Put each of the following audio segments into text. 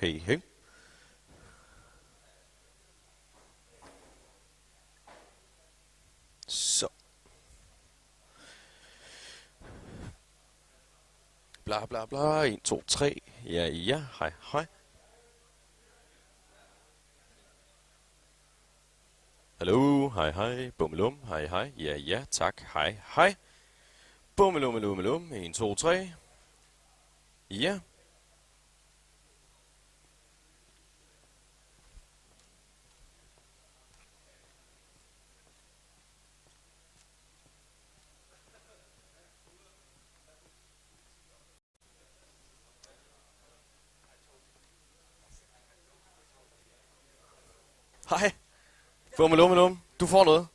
Hej, hej. Så. Bla bla bla. 1, 2, 3. Ja, ja. Hej, hej. Hallo. Hej, hej. Bummelum. Hej, hej. Ja, ja. Tak. Hej, hej. Bummelum, melum, melum. 1, 2, 3. Ja. Hej. Bummelum, melum. Du får noget.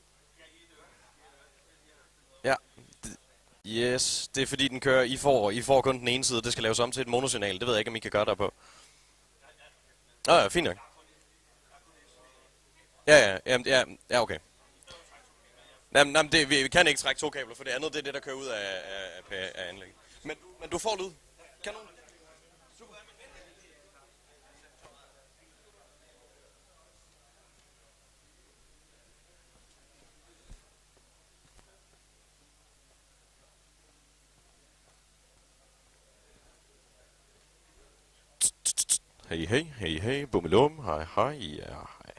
Ja. Yes. Det er fordi, den kører. I får kun den ene side. Det skal laves om til et monosignal. Det ved jeg ikke, om I kan gøre der på. Ja, fint nok. Ja, okay. Jamen, vi kan ikke trække to kabler, for det andet, det er det, der kører ud af anlægget. Men du får lyd. Kanon. Hej, hej, hej, hej, bummelum, hej, hej, ja, hej.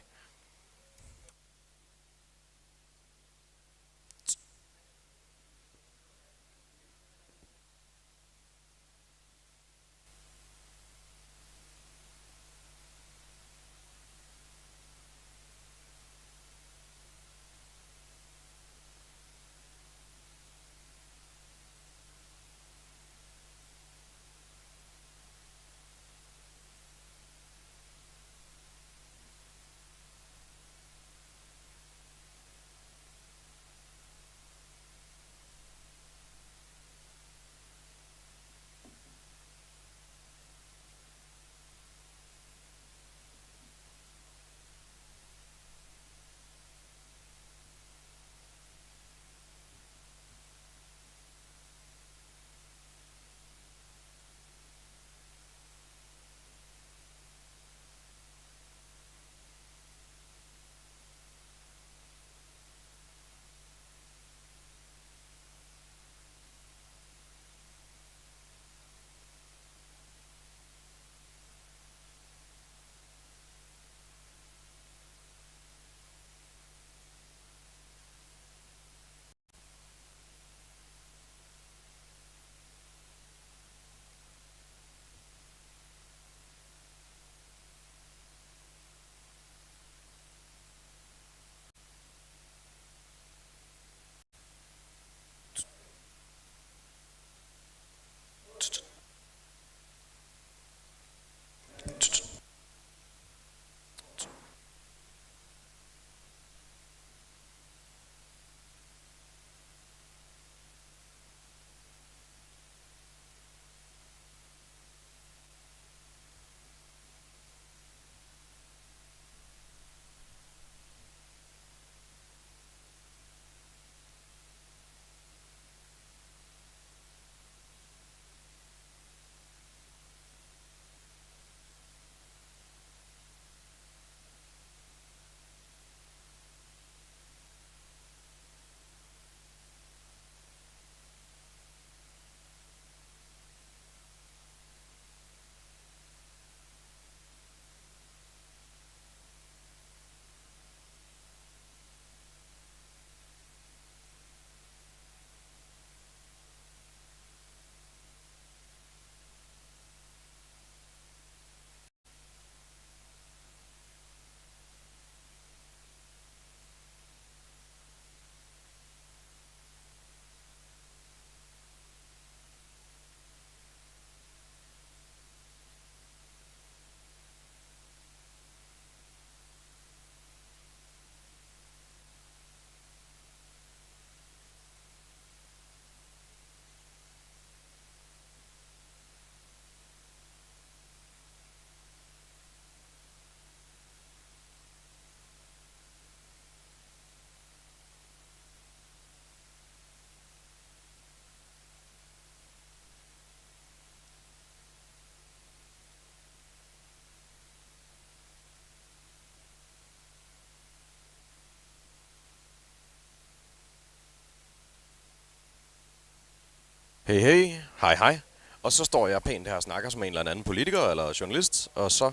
Hey, hey, hej, hej. Og så står jeg pænt her og snakker som en eller anden politiker eller journalist, og så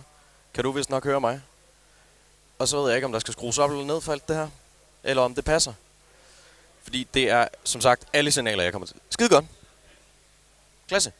kan du vist nok høre mig. Og så ved jeg ikke, om der skal skrues op eller ned for alt det her, eller om det passer. Fordi det er, som sagt, alle signaler, jeg kommer til. Skide godt. Klasse.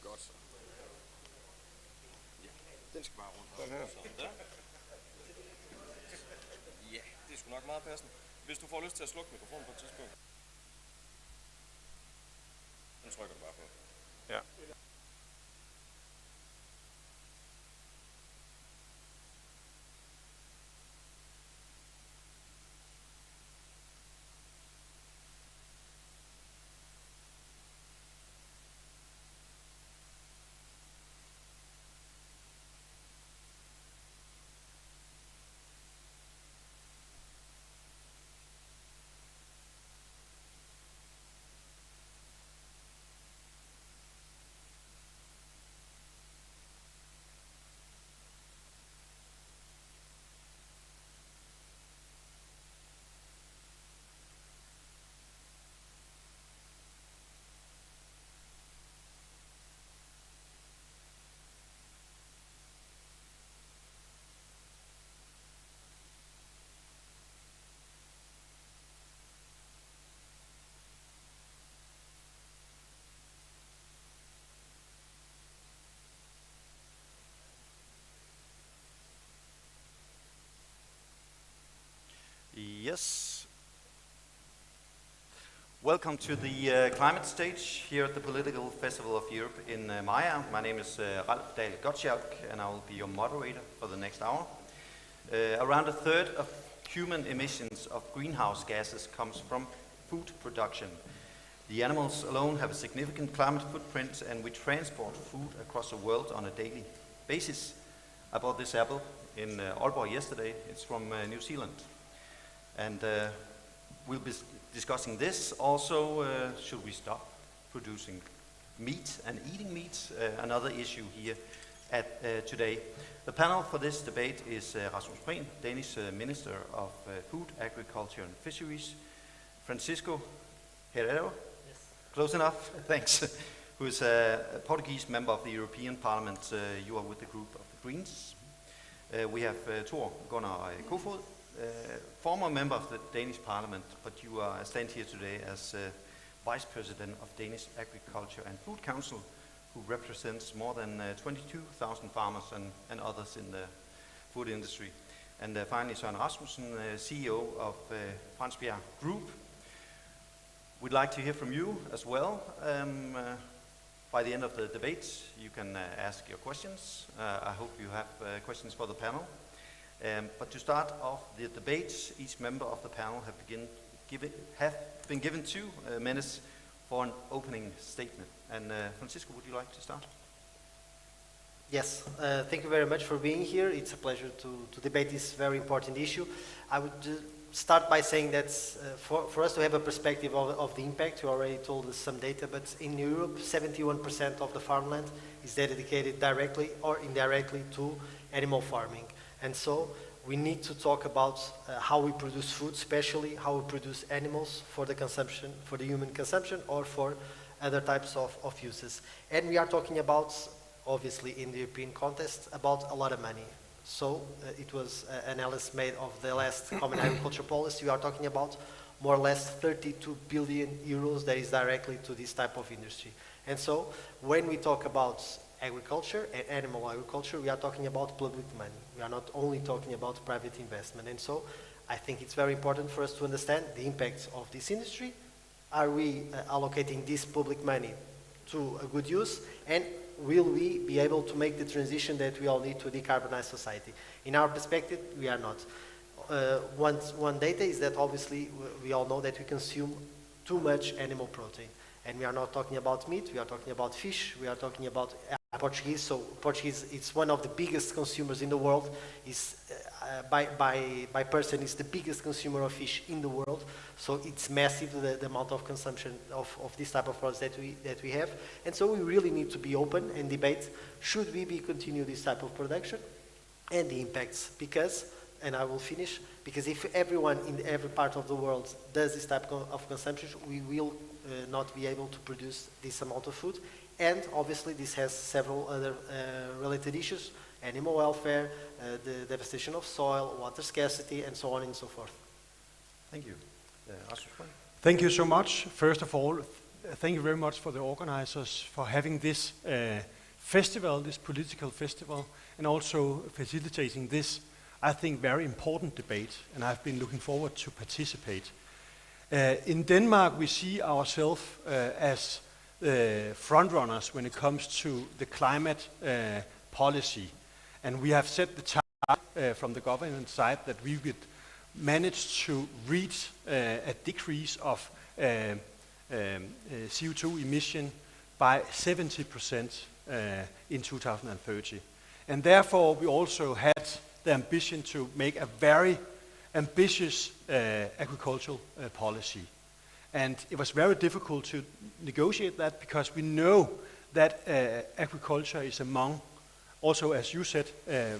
Godt så. Ja, den skal bare rundt. Den her. Sådan der. Ja, det er sgu nok meget passende. Hvis du får lyst til at slukke mikrofonen på et tidspunkt, den trykker du bare på. Ja. Yes. Welcome to the climate stage here at the Political Festival of Europe in Maya. My name is Ralf Dahl Gottschalk, and I will be your moderator for the next hour. Around a third of human emissions of greenhouse gases comes from food production. The animals alone have a significant climate footprint, and we transport food across the world on a daily basis. I bought this apple in Aalborg yesterday. It's from New Zealand. And we'll be discussing this. Also, should we stop producing meat and eating meat? Another issue here at today. The panel for this debate is Rasmus Prehn, Danish Minister of Food, Agriculture and Fisheries, Francisco Herrero, yes. Close enough, thanks, who is a Portuguese member of the European Parliament. You are with the group of the Greens. We have Thor Gunnar Kofod, former member of the Danish Parliament, but you stand here today as Vice President of Danish Agriculture and Food Council, who represents more than 22,000 farmers and others in the food industry. And finally, Søren Rasmussen, CEO of Fransbjerg Group. We'd like to hear from you as well. By the end of the debate, you can ask your questions. I hope you have questions for the panel. But to start off the debate, each member of the panel have been given 2 minutes for an opening statement. And Francisco, would you like to start? Yes, thank you very much for being here. It's a pleasure to debate this very important issue. I would start by saying that for us to have a perspective of the impact, you already told us some data, but in Europe, 71% of the farmland is dedicated directly or indirectly to animal farming. And so we need to talk about how we produce food, especially how we produce animals for the consumption, for the human consumption, or for other types of uses. And we are talking about, obviously in the European context, about a lot of money. So it was an analysis made of the last Common Agriculture Policy. We are talking about more or less 32 billion euros that is directly to this type of industry. And so when we talk about agriculture and animal agriculture, we are talking about public money. We are not only talking about private investment. And so I think it's very important for us to understand the impacts of this industry. Are we allocating this public money to a good use? And will we be able to make the transition that we all need to decarbonize society? In our perspective, we are not. One data is that obviously we all know that we consume too much animal protein. And we are not talking about meat, we are talking about fish, we are talking about Portuguese. So Portuguese, it's one of the biggest consumers in the world. Is by person, is the biggest consumer of fish in the world. So it's massive, the amount of consumption of this type of products that we have. And so we really need to be open and debate, should we continue this type of production and the impacts? Because, and I will finish, because if everyone in every part of the world does this type of consumption, we will not be able to produce this amount of food. And obviously this has several other related issues: animal welfare, the devastation of soil, water scarcity, and so on and so forth. Thank you. Thank you so much. First of all, thank you very much for the organizers for having this festival, this political festival, and also facilitating this, I think, very important debate, and I've been looking forward to participate. In Denmark, we see ourselves as frontrunners when it comes to the climate policy. And we have set the target from the government side that we would manage to reach a decrease of CO2 emission by 70% in 2030. And therefore, we also had the ambition to make a very ambitious agricultural policy. And it was very difficult to negotiate that, because we know that agriculture is among, also as you said,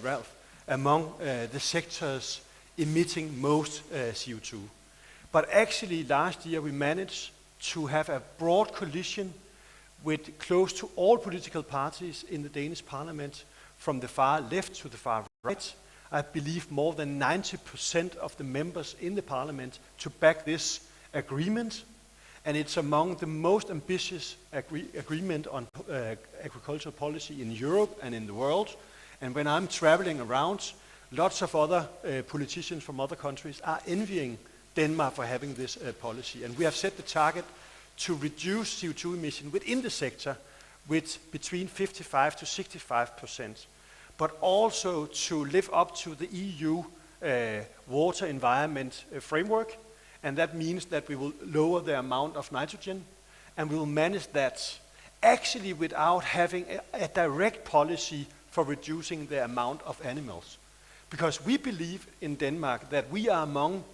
Ralph, among the sectors emitting most CO2. But actually last year we managed to have a broad coalition with close to all political parties in the Danish parliament, from the far left to the far right. I believe more than 90% of the members in the parliament to back this agreement, and it's among the most ambitious agreement on agricultural policy in Europe and in the world. And when I'm traveling around, lots of other politicians from other countries are envying Denmark for having this policy. And we have set the target to reduce CO2 emission within the sector with between 55 to 65%, but also to live up to the EU water environment framework. And that means that we will lower the amount of nitrogen, and we will manage that actually without having a direct policy for reducing the amount of animals. Because we believe in Denmark that we are among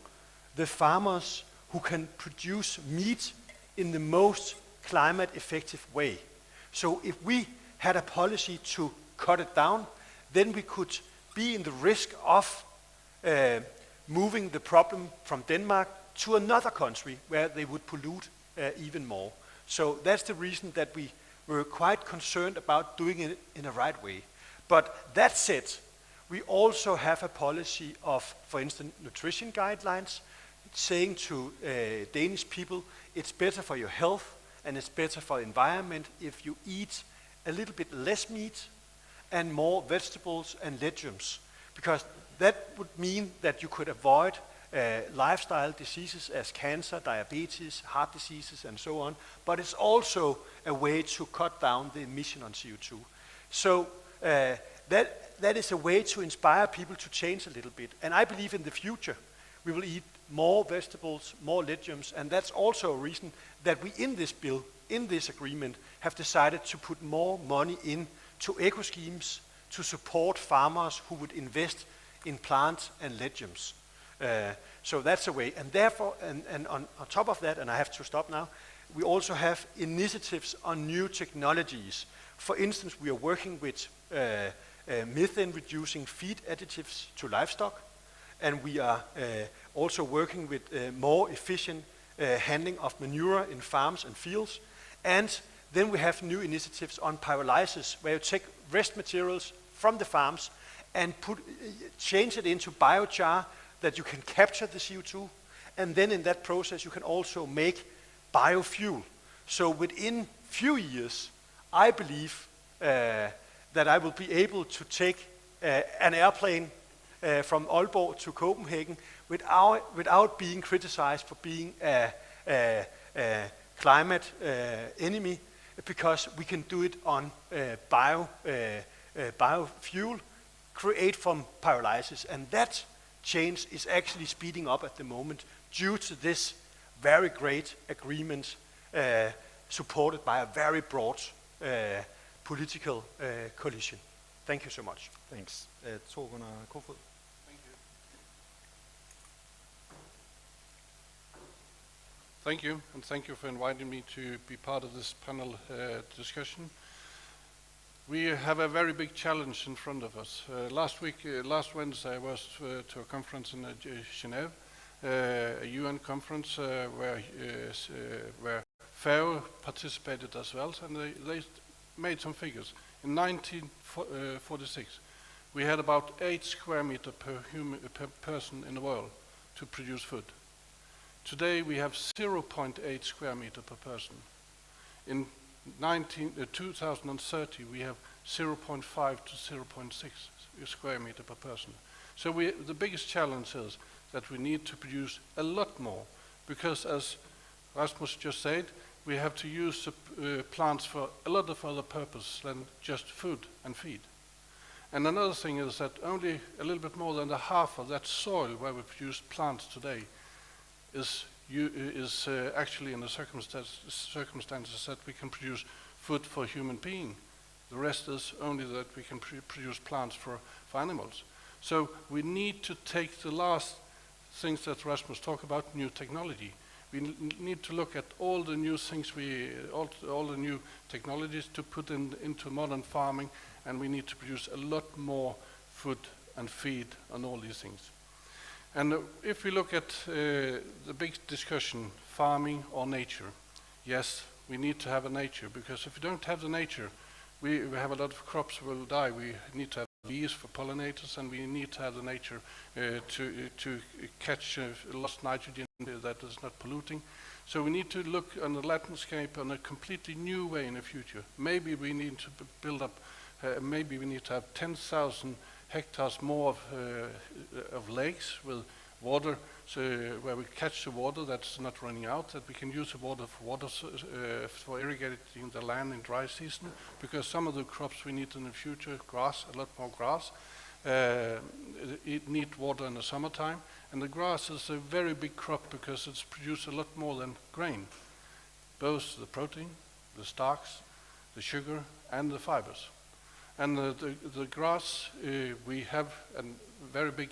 the farmers who can produce meat in the most climate effective way. So if we had a policy to cut it down, then we could be in the risk of moving the problem from Denmark to another country where they would pollute even more. So that's the reason that we were quite concerned about doing it in a right way. But that said, we also have a policy of, for instance, nutrition guidelines, saying to Danish people, it's better for your health and it's better for the environment if you eat a little bit less meat and more vegetables and legumes. Because That would mean that you could avoid lifestyle diseases as cancer, diabetes, heart diseases, and so on. But it's also a way to cut down the emission on CO2. So that is a way to inspire people to change a little bit. And I believe in the future we will eat more vegetables, more legumes, and that's also a reason that we in this bill, in this agreement, have decided to put more money into eco schemes to support farmers who would invest in plants and legumes. So that's a way. And therefore, and on top of that, and I have to stop now, we also have initiatives on new technologies. For instance, we are working with methane-reducing feed additives to livestock, and we are also working with more efficient handling of manure in farms and fields. And then we have new initiatives on pyrolysis, where you take waste materials from the farms and change it into biochar that you can capture the CO2, and then in that process you can also make biofuel. So within few years, I believe that I will be able to take an airplane from Aalborg to Copenhagen without being criticized for being a climate enemy, because we can do it on biofuel create from pyrolysis, and that change is actually speeding up at the moment due to this very great agreement supported by a very broad political coalition. Thank you so much. Thanks. Torben Kofod. Thank you, and thank you for inviting me to be part of this panel discussion. We have a very big challenge in front of us. Last Wednesday, I was to a conference in Geneva, a UN conference where Pfoe participated as well, and they made some figures. In 1946, we had about 8 square meters per person in the world to produce food. Today we have 0.8 square meter per person. In 2030 we have 0.5 to 0.6 square meter per person. So the biggest challenge is that we need to produce a lot more, because as Rasmus just said, we have to use plants for a lot of other purposes than just food and feed. And another thing is that only a little bit more than the half of that soil where we produce plants today is actually in the circumstances that we can produce food for human being. The rest is only that we can produce plants for animals. So we need to take the last things that Rasmus talked about, new technology. We need to look at all the new things, all the new technologies to put into modern farming, and we need to produce a lot more food and feed on all these things. And if we look at the big discussion, farming or nature, yes, we need to have a nature, because if we don't have the nature, we have a lot of crops will die. We need to have bees for pollinators, and we need to have the nature to catch lost nitrogen that is not polluting. So we need to look on the landscape in a completely new way in the future. Maybe we need to build up, maybe we need to have 10,000 hectares more of lakes with water, so where we catch the water that's not running out, that we can use the water for irrigating the land in dry season, because some of the crops we need in the future, grass, a lot more grass, it need water in the summertime, and the grass is a very big crop because it's produced a lot more than grain, both the protein, the starch, the sugar, and the fibers. And the grass, we have a very big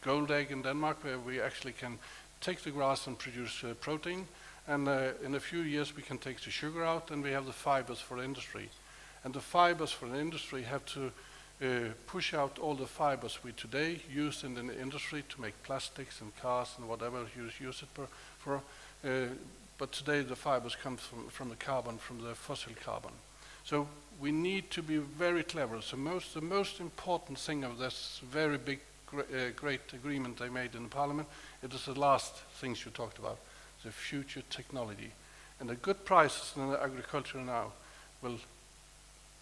gold egg in Denmark, where we actually can take the grass and produce protein, and in a few years we can take the sugar out, and we have the fibers for the industry. And the fibers for the industry have to push out all the fibers we today use in the industry to make plastics and cars and whatever you use it for. But today the fibers come from the carbon, from the fossil carbon. So we need to be very clever. So the most important thing of this very big, great agreement they made in the Parliament, it is the last things you talked about, the future technology. And the good prices in agriculture now will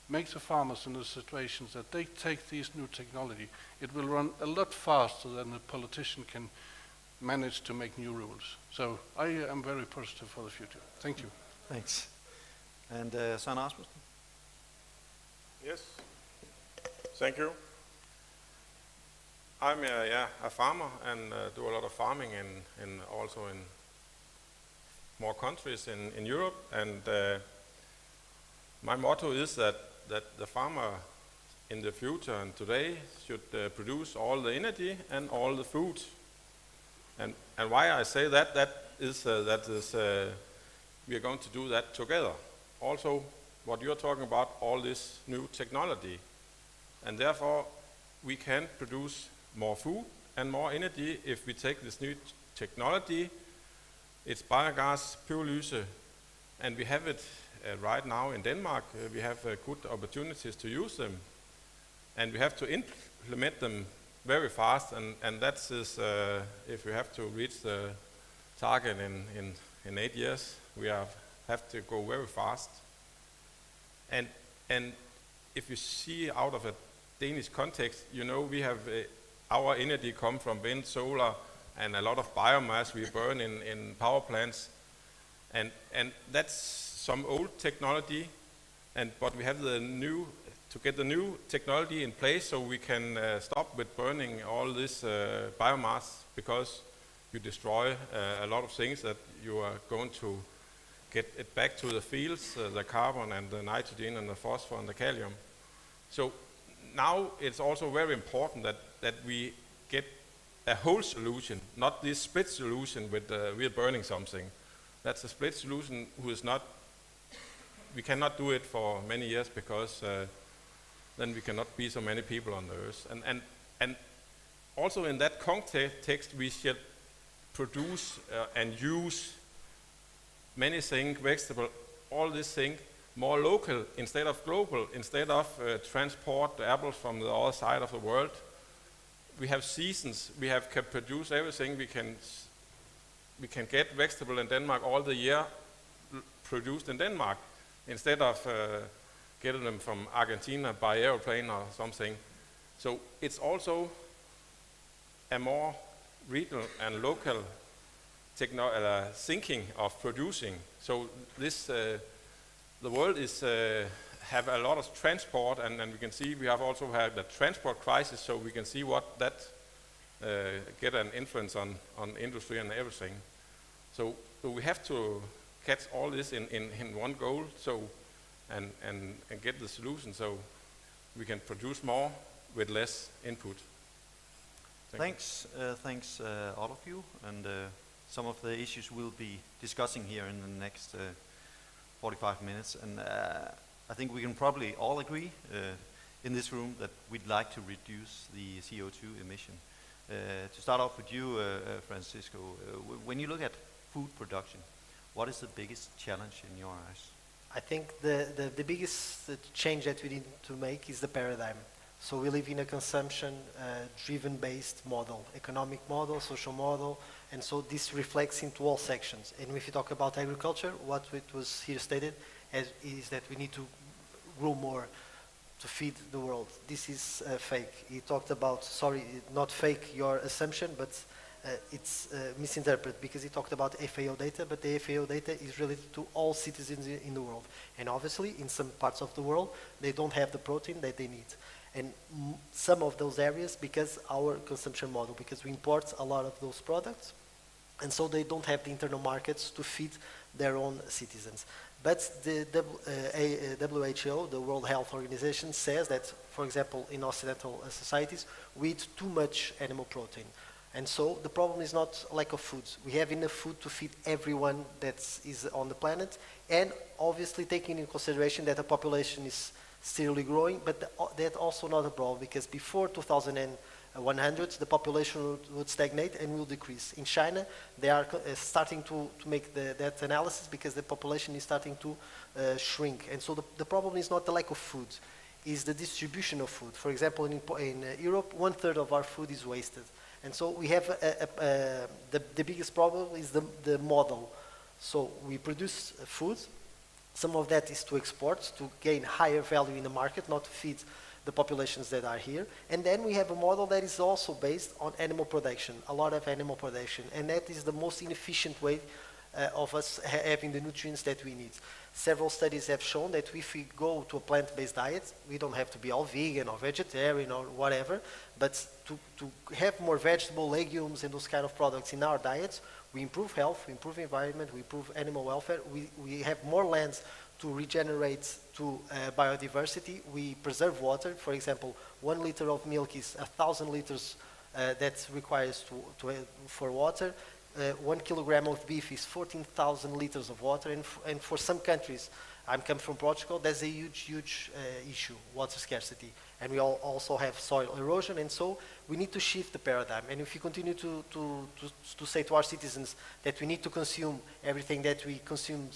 make the farmers in the situations that they take these new technology, it will run a lot faster than the politician can manage to make new rules. So I am very positive for the future. Thank you. Thanks. And Søren Rasmussen? Yes, thank you. I'm a farmer and do a lot of farming in also in more countries in Europe. And my motto is that the farmer in the future and today should produce all the energy and all the food. And why I say that we are going to do that together. Also, what you're talking about, all this new technology. And therefore, we can produce more food and more energy if we take this new technology. It's biogas, pyrolyse, and we have it right now in Denmark. We have good opportunities to use them. And we have to implement them very fast, and that is, if we have to reach the target in 8 years, we have to go very fast. And if you see out of a Danish context, you know, we have our energy come from wind, solar, and a lot of biomass we burn in power plants, and that's some old technology, but we have to get the new technology in place so we can stop with burning all this biomass, because you destroy a lot of things that you are going to get it back to the fields, the carbon and the nitrogen and the phosphor and the calcium. So now it's also very important that we get a whole solution, not this split solution with we're burning something. That's a split solution we cannot do it for many years, because then we cannot be so many people on the earth. And also in that context we should produce and use many things, vegetable, all these things, more local instead of global, instead of transport the apples from the other side of the world. We have seasons, can produce everything, we can get vegetable in Denmark all the year produced in Denmark, instead of getting them from Argentina by airplane or something. So it's also a more regional and local thinking of producing. So this, the world is have a lot of transport, and we can see we have also had the transport crisis, so we can see what that get an influence on industry and everything. So we have to catch all this in one goal, so and get the solution so we can produce more with less input. Thanks, all of you, and some of the issues we'll be discussing here in the next 45 minutes. And I think we can probably all agree in this room that we'd like to reduce the CO2 emission. To start off with you, Francisco, when you look at food production, what is the biggest challenge in your eyes? I think the biggest change that we need to make is the paradigm. So we live in a consumption-driven based model, economic model, social model, and so this reflects into all sections. And if you talk about agriculture, what it was here stated is that we need to grow more to feed the world. This is fake. He talked about, sorry, not fake your assumption, but it's misinterpreted, because he talked about FAO data, but the FAO data is related to all citizens in the world. And obviously, in some parts of the world, they don't have the protein that they need. And some of those areas, because our consumption model, because we import a lot of those products, and so they don't have the internal markets to feed their own citizens. But the WHO, the World Health Organization, says that, for example, in Occidental societies, we eat too much animal protein. And so the problem is not lack of food. We have enough food to feed everyone that is on the planet, and obviously taking into consideration that the population is still growing, but that's also not a problem, because before 2100, the population would stagnate and will decrease. In China, they are starting to make that analysis, because the population is starting to shrink. And so the problem is not the lack of food, is the distribution of food. For example, in Europe, 1/3 of our food is wasted. And so we have the biggest problem is the model. So we produce food, Some of that is to export, to gain higher value in the market, not to feed the populations that are here. And then we have a model that is also based on animal production, a lot of animal production. And that is the most inefficient way of us having the nutrients that we need. Several studies have shown that if we go to a plant-based diet, we don't have to be all vegan or vegetarian or whatever, but to have more vegetable, legumes, and those kind of products in our diets, we improve health, we improve environment, we improve animal welfare, we have more lands to regenerate to biodiversity, we preserve water. For example, 1 liter of milk is 1,000 liters that requires for water. 1 kilogram of beef is 14,000 liters of water, and for some countries, I come from Portugal, there's a huge issue, water scarcity, and we also have soil erosion, and so we need to shift the paradigm. And if you continue to say to our citizens that we need to consume everything that we consume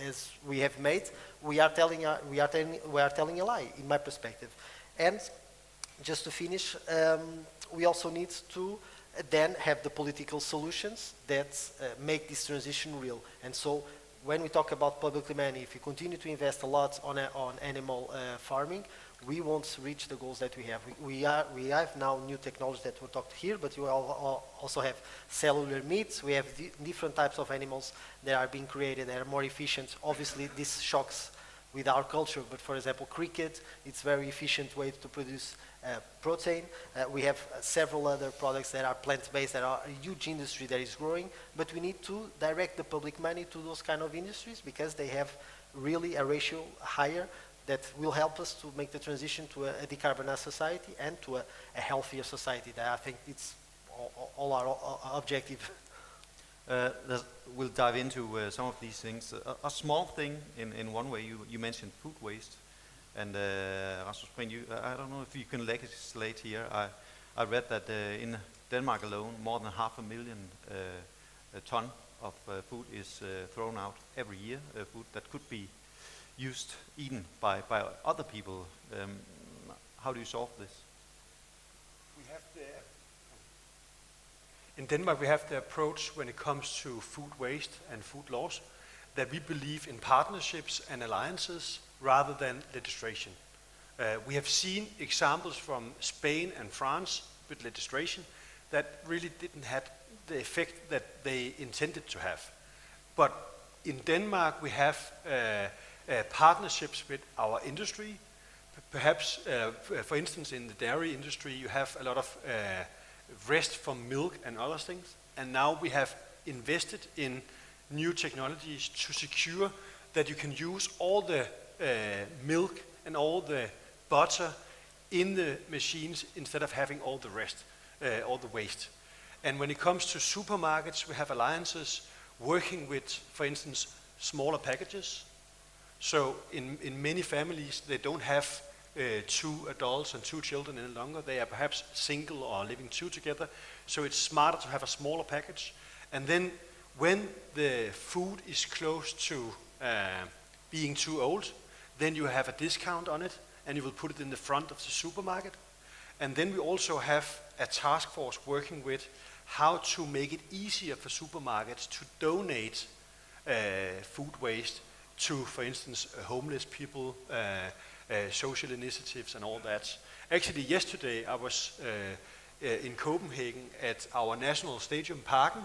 as we have made, we are telling a lie, in my perspective. And just to finish, we also need to then have the political solutions that make this transition real. And so when we talk about public money, if we continue to invest a lot on animal farming, we won't reach the goals that we have. We have now new technologies that were talked here, but you also have cellular meats. We have different types of animals that are being created that are more efficient. Obviously, this shocks with our culture, but for example, cricket, it's a very efficient way to produce protein. We have several other products that are plant-based, that are a huge industry that is growing, but we need to direct the public money to those kind of industries because they have really a ratio higher that will help us to make the transition to a decarbonized society and to a healthier society. That I think it's all our objective. We'll dive into some of these things. A small thing in one way, you mentioned food waste. And Rasmus Prehn, I don't know if you can legislate here. I read that in Denmark alone, more than 500,000 ton of food is thrown out every year, food that could be eaten by other people. How do you solve this? In Denmark, we have the approach when it comes to food waste and food loss that we believe in partnerships and alliances rather than legislation. We have seen examples from Spain and France with legislation that really didn't have the effect that they intended to have. But in Denmark, we have partnerships with our industry. Perhaps, for instance, in the dairy industry, you have a lot of rest from milk and other things. And now we have invested in new technologies to secure that you can use all the milk and all the butter in the machines instead of having all the rest, all the waste. And when it comes to supermarkets, we have alliances working with, for instance, smaller packages. So in many families, they don't have 2 adults and 2 children any longer. They are perhaps single or living 2 together. So it's smarter to have a smaller package. And then when the food is close to being too old, then you have a discount on it and you will put it in the front of the supermarket. And then we also have a task force working with how to make it easier for supermarkets to donate food waste to, for instance, homeless people, social initiatives and all that. Actually, yesterday I was in Copenhagen at our national stadium Parken,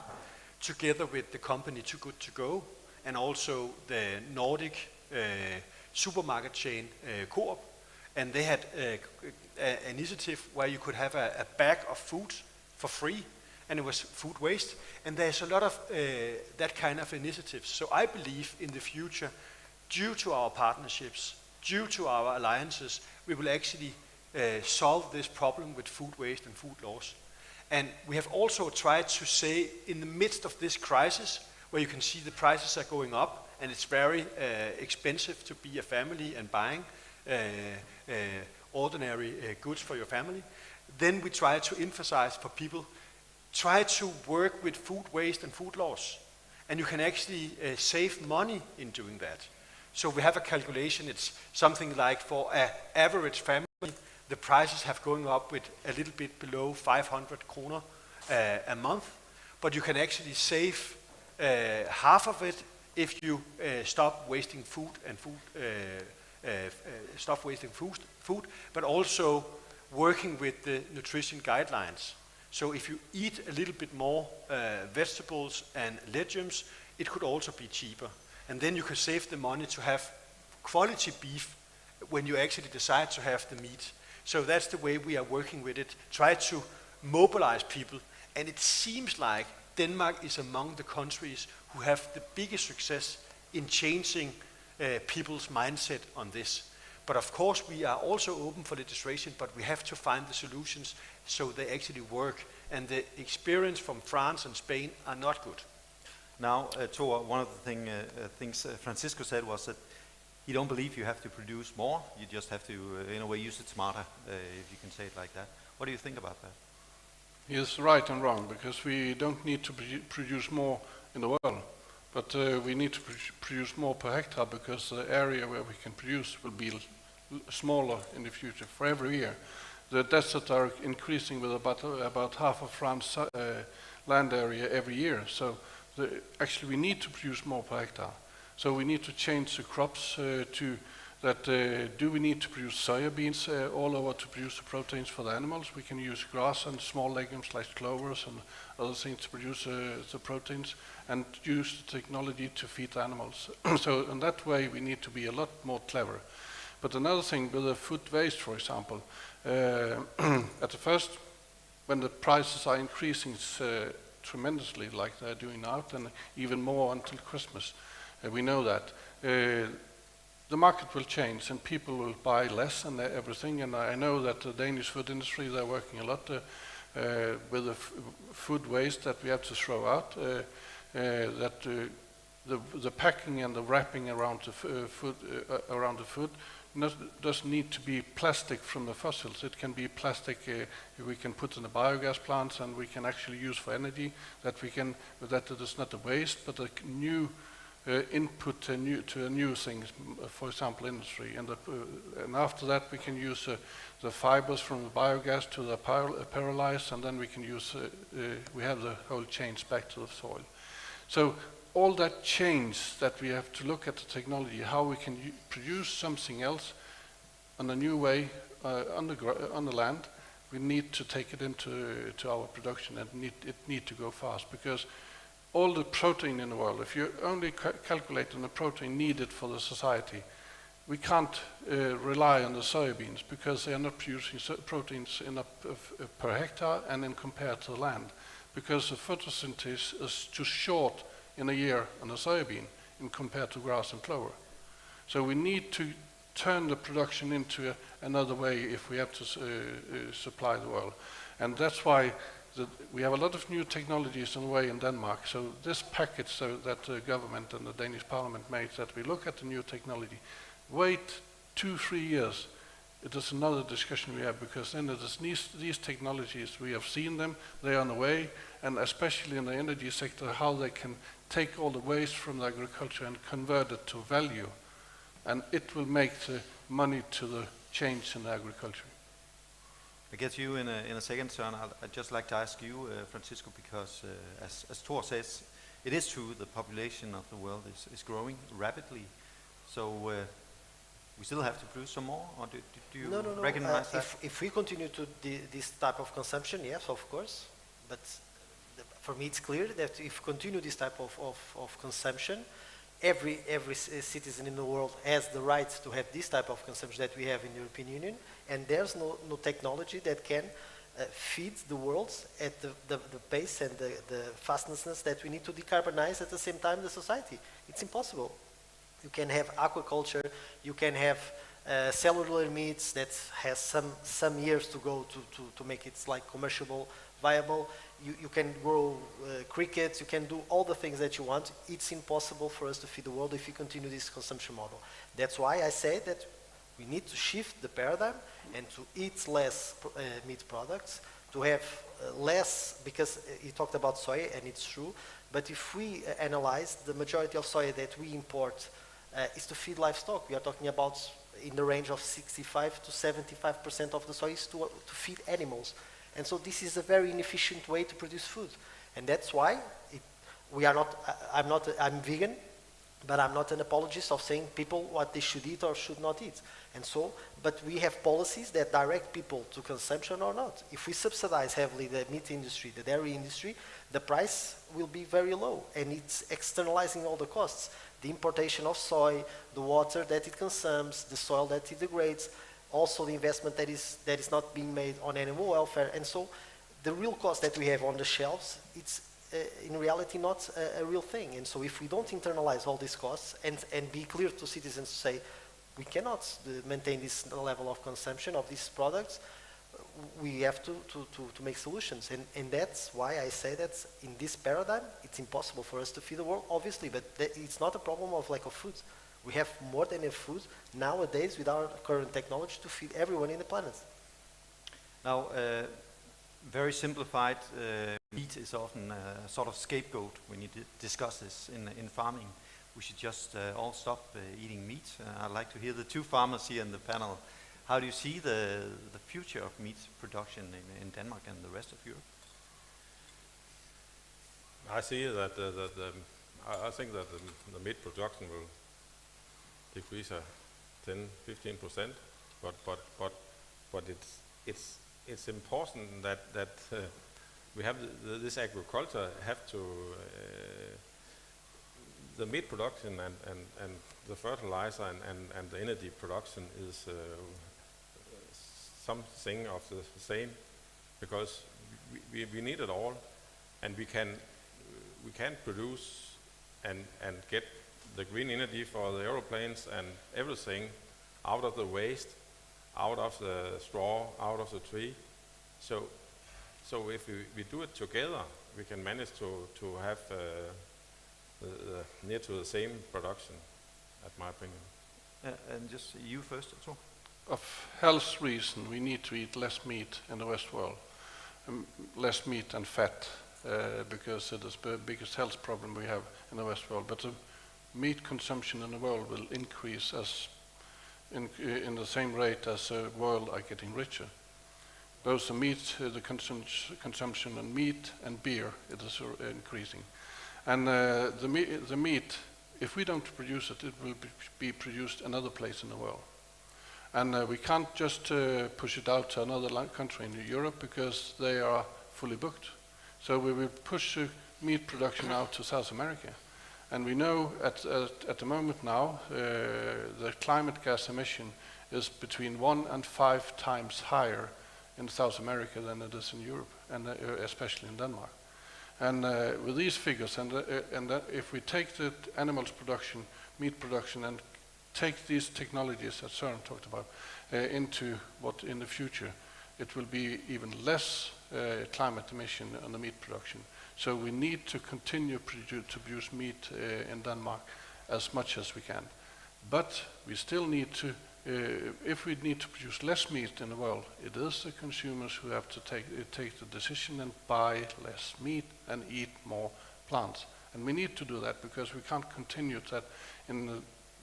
together with the company Too Good To Go and also the Nordic supermarket chain Coop. And they had an initiative where you could have a bag of food for free, and it was food waste. And there's a lot of that kind of initiatives. So I believe in the future, due to our partnerships, due to our alliances, we will actually solve this problem with food waste and food loss. And we have also tried to say, in the midst of this crisis, where you can see the prices are going up, and it's very expensive to be a family and buying ordinary goods for your family, then we try to emphasize for people, try to work with food waste and food loss. And you can actually save money in doing that. So we have a calculation, it's something like for an average family, the prices have going up with a little bit below 500 kroner a month, but you can actually save half of it if you stop wasting food and stop wasting food, but also working with the nutrition guidelines. So if you eat a little bit more vegetables and legumes, it could also be cheaper. And then you can save the money to have quality beef when you actually decide to have the meat. So that's the way we are working with it. Try to mobilize people. And it seems like Denmark is among the countries who have the biggest success in changing people's mindset on this. But of course, we are also open for legislation, but we have to find the solutions so they actually work. And the experience from France and Spain are not good. Now, Thor, one of the things Francisco said was that you don't believe you have to produce more, you just have to, in a way, use it smarter, if you can say it like that. What do you think about that? He is right and wrong, because we don't need to produce more in the world, but we need to produce more per hectare, because the area where we can produce will be smaller in the future for every year. The deserts are increasing with about half of France's land area every year, so actually we need to produce more per hectare. So we need to change the crops to that. Do we need to produce soybeans all over to produce the proteins for the animals? We can use grass and small legumes like clovers and other things to produce the proteins, and use the technology to feed the animals. So in that way we need to be a lot more clever. But another thing with the food waste, for example, at the first, when the prices are increasing tremendously like they're doing now, and even more until Christmas, we know that the market will change and people will buy less and everything. And I know that the Danish food industry, they're working a lot with the food waste that we have to throw out, that the packing and the wrapping around the food doesn't need to be plastic from the fossils. It can be plastic we can put in the biogas plants, and we can actually use for energy, that it is not a waste but a new input to a new thing, for example industry, and after that we can use the fibers from the biogas to the pyrolyze, and then we can use we have the whole change back to the soil. So all that change, that we have to look at the technology, how we can produce something else in a new way on the land. We need to take it into our production, and it need to go fast, because all the protein in the world, if you only calculate on the protein needed for the society, we can't rely on the soybeans, because they are not producing proteins enough per hectare and then compared to the land, because the photosynthesis is too short in a year on a soybean in compared to grass and clover. So we need to turn the production into another way if we have to supply the world. And that's why we have a lot of new technologies on the way in Denmark. So this package that the government and the Danish parliament made, that we look at the new technology, wait 2-3 years, it is another discussion we have, because then it is these technologies, we have seen them, they are on the way, and especially in the energy sector, how they can take all the waste from the agriculture and convert it to value, and it will make the money to the change in agriculture. I get you in a second, Søren. I'd just like to ask you, Francisco, because as Thor says, it is true the population of the world is growing rapidly. So we still have to produce some more, or do you recognize that? If we continue to this type of consumption, yes, of course. But for me, it's clear that if we continue this type of consumption, every citizen in the world has the right to have this type of consumption that we have in the European Union, and there's no technology that can feed the world at the pace and the fastness that we need to decarbonize at the same time the society. It's impossible. You can have aquaculture, you can have cellular meats that has some years to go to make it like commercial viable. You can grow crickets, you can do all the things that you want. It's impossible for us to feed the world if we continue this consumption model. That's why I say that we need to shift the paradigm and to eat less meat products, to have less, because you talked about soy, and it's true, but if we analyze, the majority of soy that we import is to feed livestock. We are talking about in the range of 65 to 75% of the soy is to feed animals. And so this is a very inefficient way to produce food. And that's why I'm vegan. But I'm not an apologist of saying people what they should eat or should not eat. And so, but we have policies that direct people to consumption or not. If we subsidize heavily the meat industry, the dairy industry, the price will be very low, and it's externalizing all the costs. The importation of soy, the water that it consumes, the soil that it degrades, also the investment that is not being made on animal welfare. And so the real cost that we have on the shelves, it's in reality not a real thing. And so if we don't internalize all these costs and be clear to citizens to say, we cannot maintain this level of consumption of these products, we have to make solutions. And that's why I say that in this paradigm, it's impossible for us to feed the world, obviously, but it's not a problem of lack of food. We have more than enough food nowadays with our current technology to feed everyone in the planet. Now, very simplified, meat is often a sort of scapegoat when you discuss this in farming. We should just all stop eating meat. I'd like to hear the two farmers here in the panel. How do you see the future of meat production in Denmark and the rest of Europe? I see that I think that the meat production will decrease 10-15%, but it's important that we have this agriculture have to the meat production and the fertilizer and the energy production is something of the same, because we need it all, and we can produce and get the green energy for the aeroplanes and everything out of the waste, out of the straw, out of the tree. So if we do it together, we can manage to have near to the same production, at my opinion. And just you first, Thor. Of health reason, we need to eat less meat in the West world, less meat and fat, because it is the biggest health problem we have in the West world. But the meat consumption in the world will increase as in the same rate as the world are getting richer. Both the meat, the consumption of meat and beer, it is increasing. And the meat, if we don't produce it, it will be produced another place in the world. And we can't just push it out to another country in Europe, because they are fully booked. So we will push meat production out to South America. And we know at the moment now, the climate gas emission is between 1 and 5 times higher in South America than it is in Europe, and especially in Denmark. And with these figures, and if we take the animals production, meat production, and take these technologies that Søren talked about into what in the future, it will be even less climate emission on the meat production. So we need to continue to produce meat in Denmark as much as we can. But we still need to, if we need to produce less meat in the world, it is the consumers who have to take the decision and buy less meat and eat more plants. And we need to do that, because we can't continue that in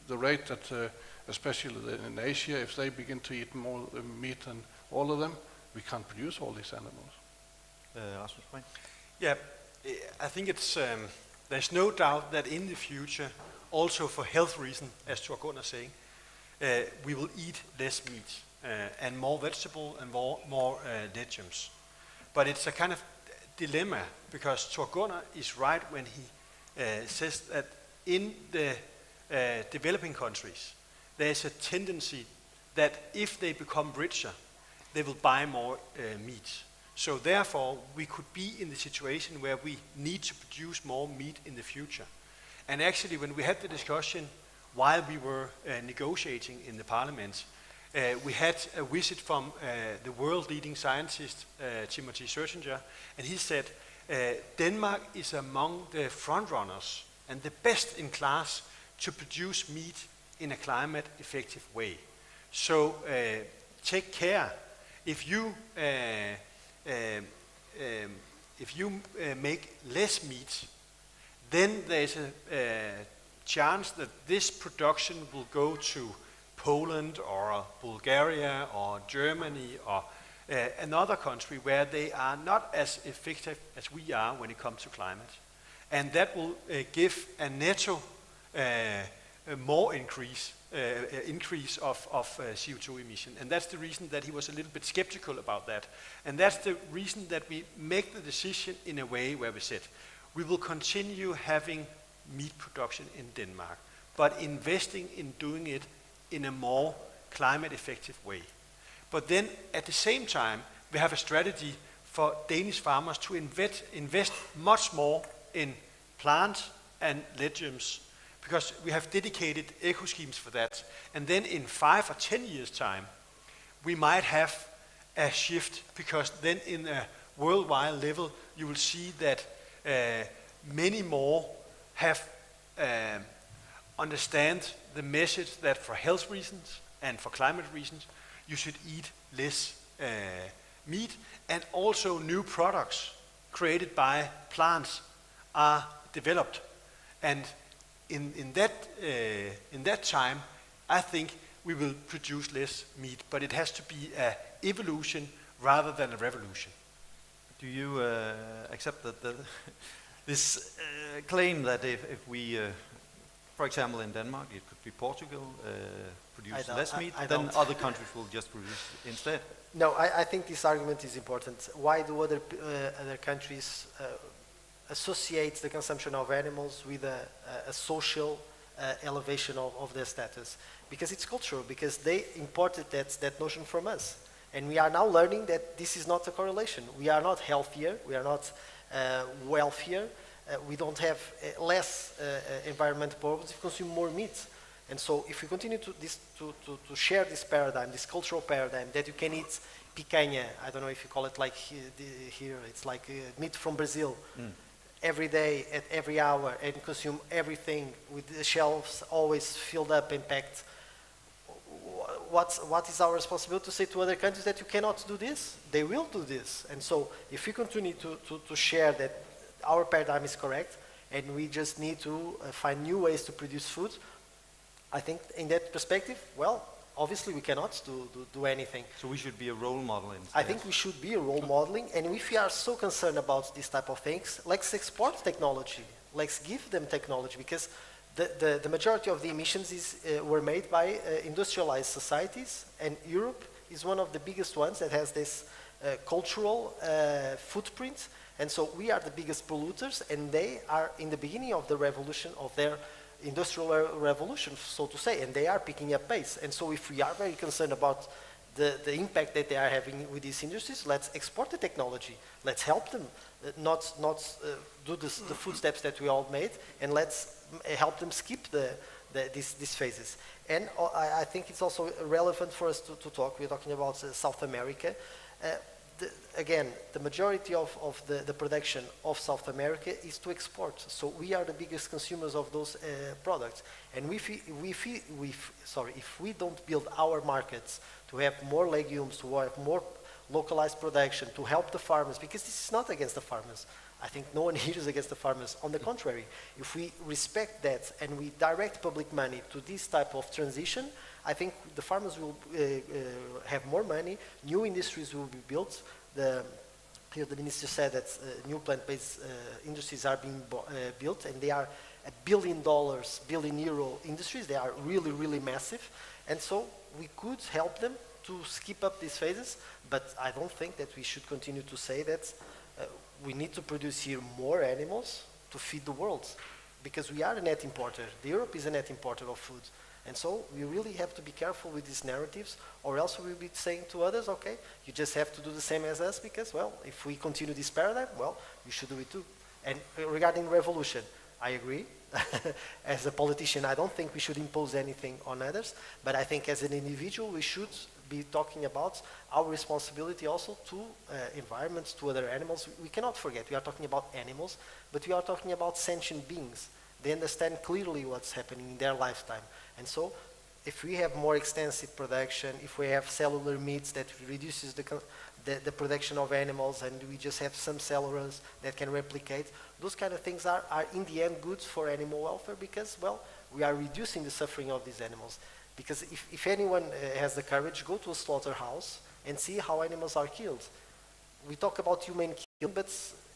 the rate that, especially in Asia, if they begin to eat more meat than all of them, we can't produce all these animals. Rasmus? Yeah, I think it's there's no doubt that in the future, also for health reasons, as Thor Gunnar is saying, we will eat less meat and more vegetable and more legumes. But it's a kind of dilemma, because Thor Gunnar is right when he says that in the developing countries, there's a tendency that if they become richer, they will buy more meat. So therefore, we could be in the situation where we need to produce more meat in the future. And actually, when we had the discussion while we were negotiating in the parliament, we had a visit from the world-leading scientist, Timothy Sertinger, and he said, Denmark is among the front-runners and the best in class to produce meat in a climate-effective way. So take care. If you make less meat, then there's a chance that this production will go to Poland or Bulgaria or Germany or another country where they are not as effective as we are when it comes to climate. And that will give a netto more increase of CO2 emission. And that's the reason that he was a little bit skeptical about that. And that's the reason that we make the decision in a way where we said, we will continue having meat production in Denmark, but investing in doing it in a more climate effective way. But then at the same time, we have a strategy for Danish farmers to invest much more in plants and legumes, because we have dedicated eco schemes for that. And then in 5 or 10 years' time, we might have a shift, because then in a worldwide level, you will see that many more have understand the message that for health reasons and for climate reasons, you should eat less meat, and also new products created by plants are developed. And in that time, I think we will produce less meat, but it has to be an evolution rather than a revolution. Do you accept that this claim that if we, for example, in Denmark, it could be Portugal, produce less meat, then other countries will just produce instead? No, I think this argument is important. Why do other countries associate the consumption of animals with a social elevation of their status? Because it's cultural, because they imported that notion from us. And we are now learning that this is not a correlation. We are not healthier, we are not wealthier, we don't have less environmental problems if we consume more meat. And so if we continue to share this paradigm, this cultural paradigm, that you can eat picanha, I don't know if you call it like here, it's like meat from Brazil, every day, at every hour, and consume everything with the shelves always filled up and packed. What is our responsibility to say to other countries that you cannot do this? They will do this. And so if we continue to share that our paradigm is correct, and we just need to find new ways to produce food, I think in that perspective, well, obviously we cannot do anything. So we should be a role model instead. I think we should be a role modeling, and if we are so concerned about these type of things, let's export technology. Let's give them technology, because the majority of the emissions were made by industrialized societies, and Europe is one of the biggest ones that has this cultural footprint. And so we are the biggest polluters, and they are in the beginning of the revolution, of their industrial revolution, so to say, and they are picking up pace. And so if we are very concerned about the impact that they are having with these industries, let's export the technology. Let's help them not do the footsteps that we all made, and let's help them skip these phases. And I think it's also relevant for us to talk. We're talking about South America. Again, the majority of the production of South America is to export. So we are the biggest consumers of those products. And if we don't build our markets to have more legumes, to have more localized production, to help the farmers, because this is not against the farmers. I think no one here is against the farmers. On the contrary, if we respect that and we direct public money to this type of transition, I think the farmers will have more money, new industries will be built. Here the minister said that new plant-based industries are being built, and they are $1 billion euro industries. They are really, really massive. And so we could help them to skip up these phases, but I don't think that we should continue to say that we need to produce here more animals to feed the world, because we are a net importer. Europe is a net importer of food. And so we really have to be careful with these narratives, or else we will be saying to others, okay, you just have to do the same as us, because, well, if we continue this paradigm, well, you should do it too. And regarding revolution, I agree. As a politician, I don't think we should impose anything on others, but I think as an individual, we should be talking about our responsibility also to environments, to other animals. We cannot forget, we are talking about animals, but we are talking about sentient beings. They understand clearly what's happening in their lifetime. And so, if we have more extensive production, if we have cellular meats that reduces the production of animals, and we just have some cellulose that can replicate, those kind of things are in the end good for animal welfare, because, well, we are reducing the suffering of these animals. Because if anyone has the courage, go to a slaughterhouse and see how animals are killed. We talk about human killing, but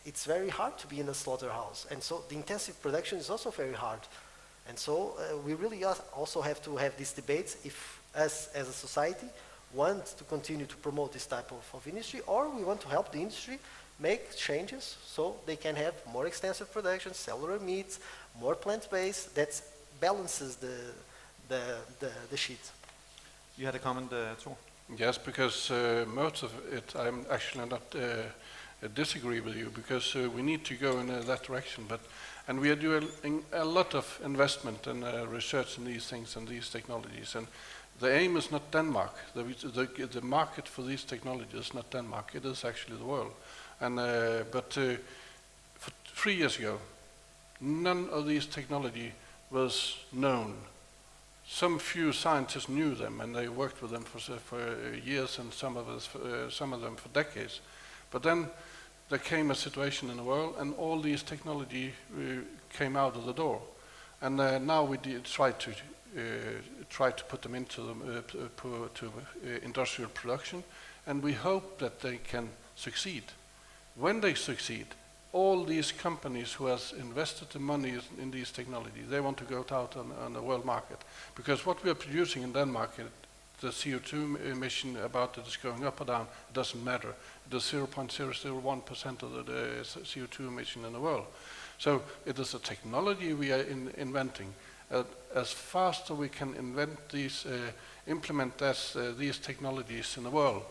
it's very hard to be in a slaughterhouse. And so the intensive production is also very hard. And so we really also have to have these debates if us as a society want to continue to promote this type of industry, or we want to help the industry make changes so they can have more extensive production, cellular meats, more plant-based, that balances the sheet. You had a comment, Thor? Yes, because most of it, I'm actually not disagree with you, because we need to go in that direction. And we are doing a lot of investment and research in these things and these technologies. And the aim is not Denmark. The market for these technologies is not Denmark. It is actually the world. And but 3 years ago, none of these technology was known. Some few scientists knew them, and they worked with them for years, and some of them for decades. But then there came a situation in the world, and all these technology came out of the door. And now we try to put them into industrial production, and we hope that they can succeed. When they succeed, all these companies who has invested the money in these technologies, they want to go out on the world market. Because what we are producing in Denmark, the CO2 emission, about it is going up or down, it doesn't matter. It is 0.001% of the CO2 emission in the world. So it is a technology we are inventing. As fast as we can implement these technologies in the world,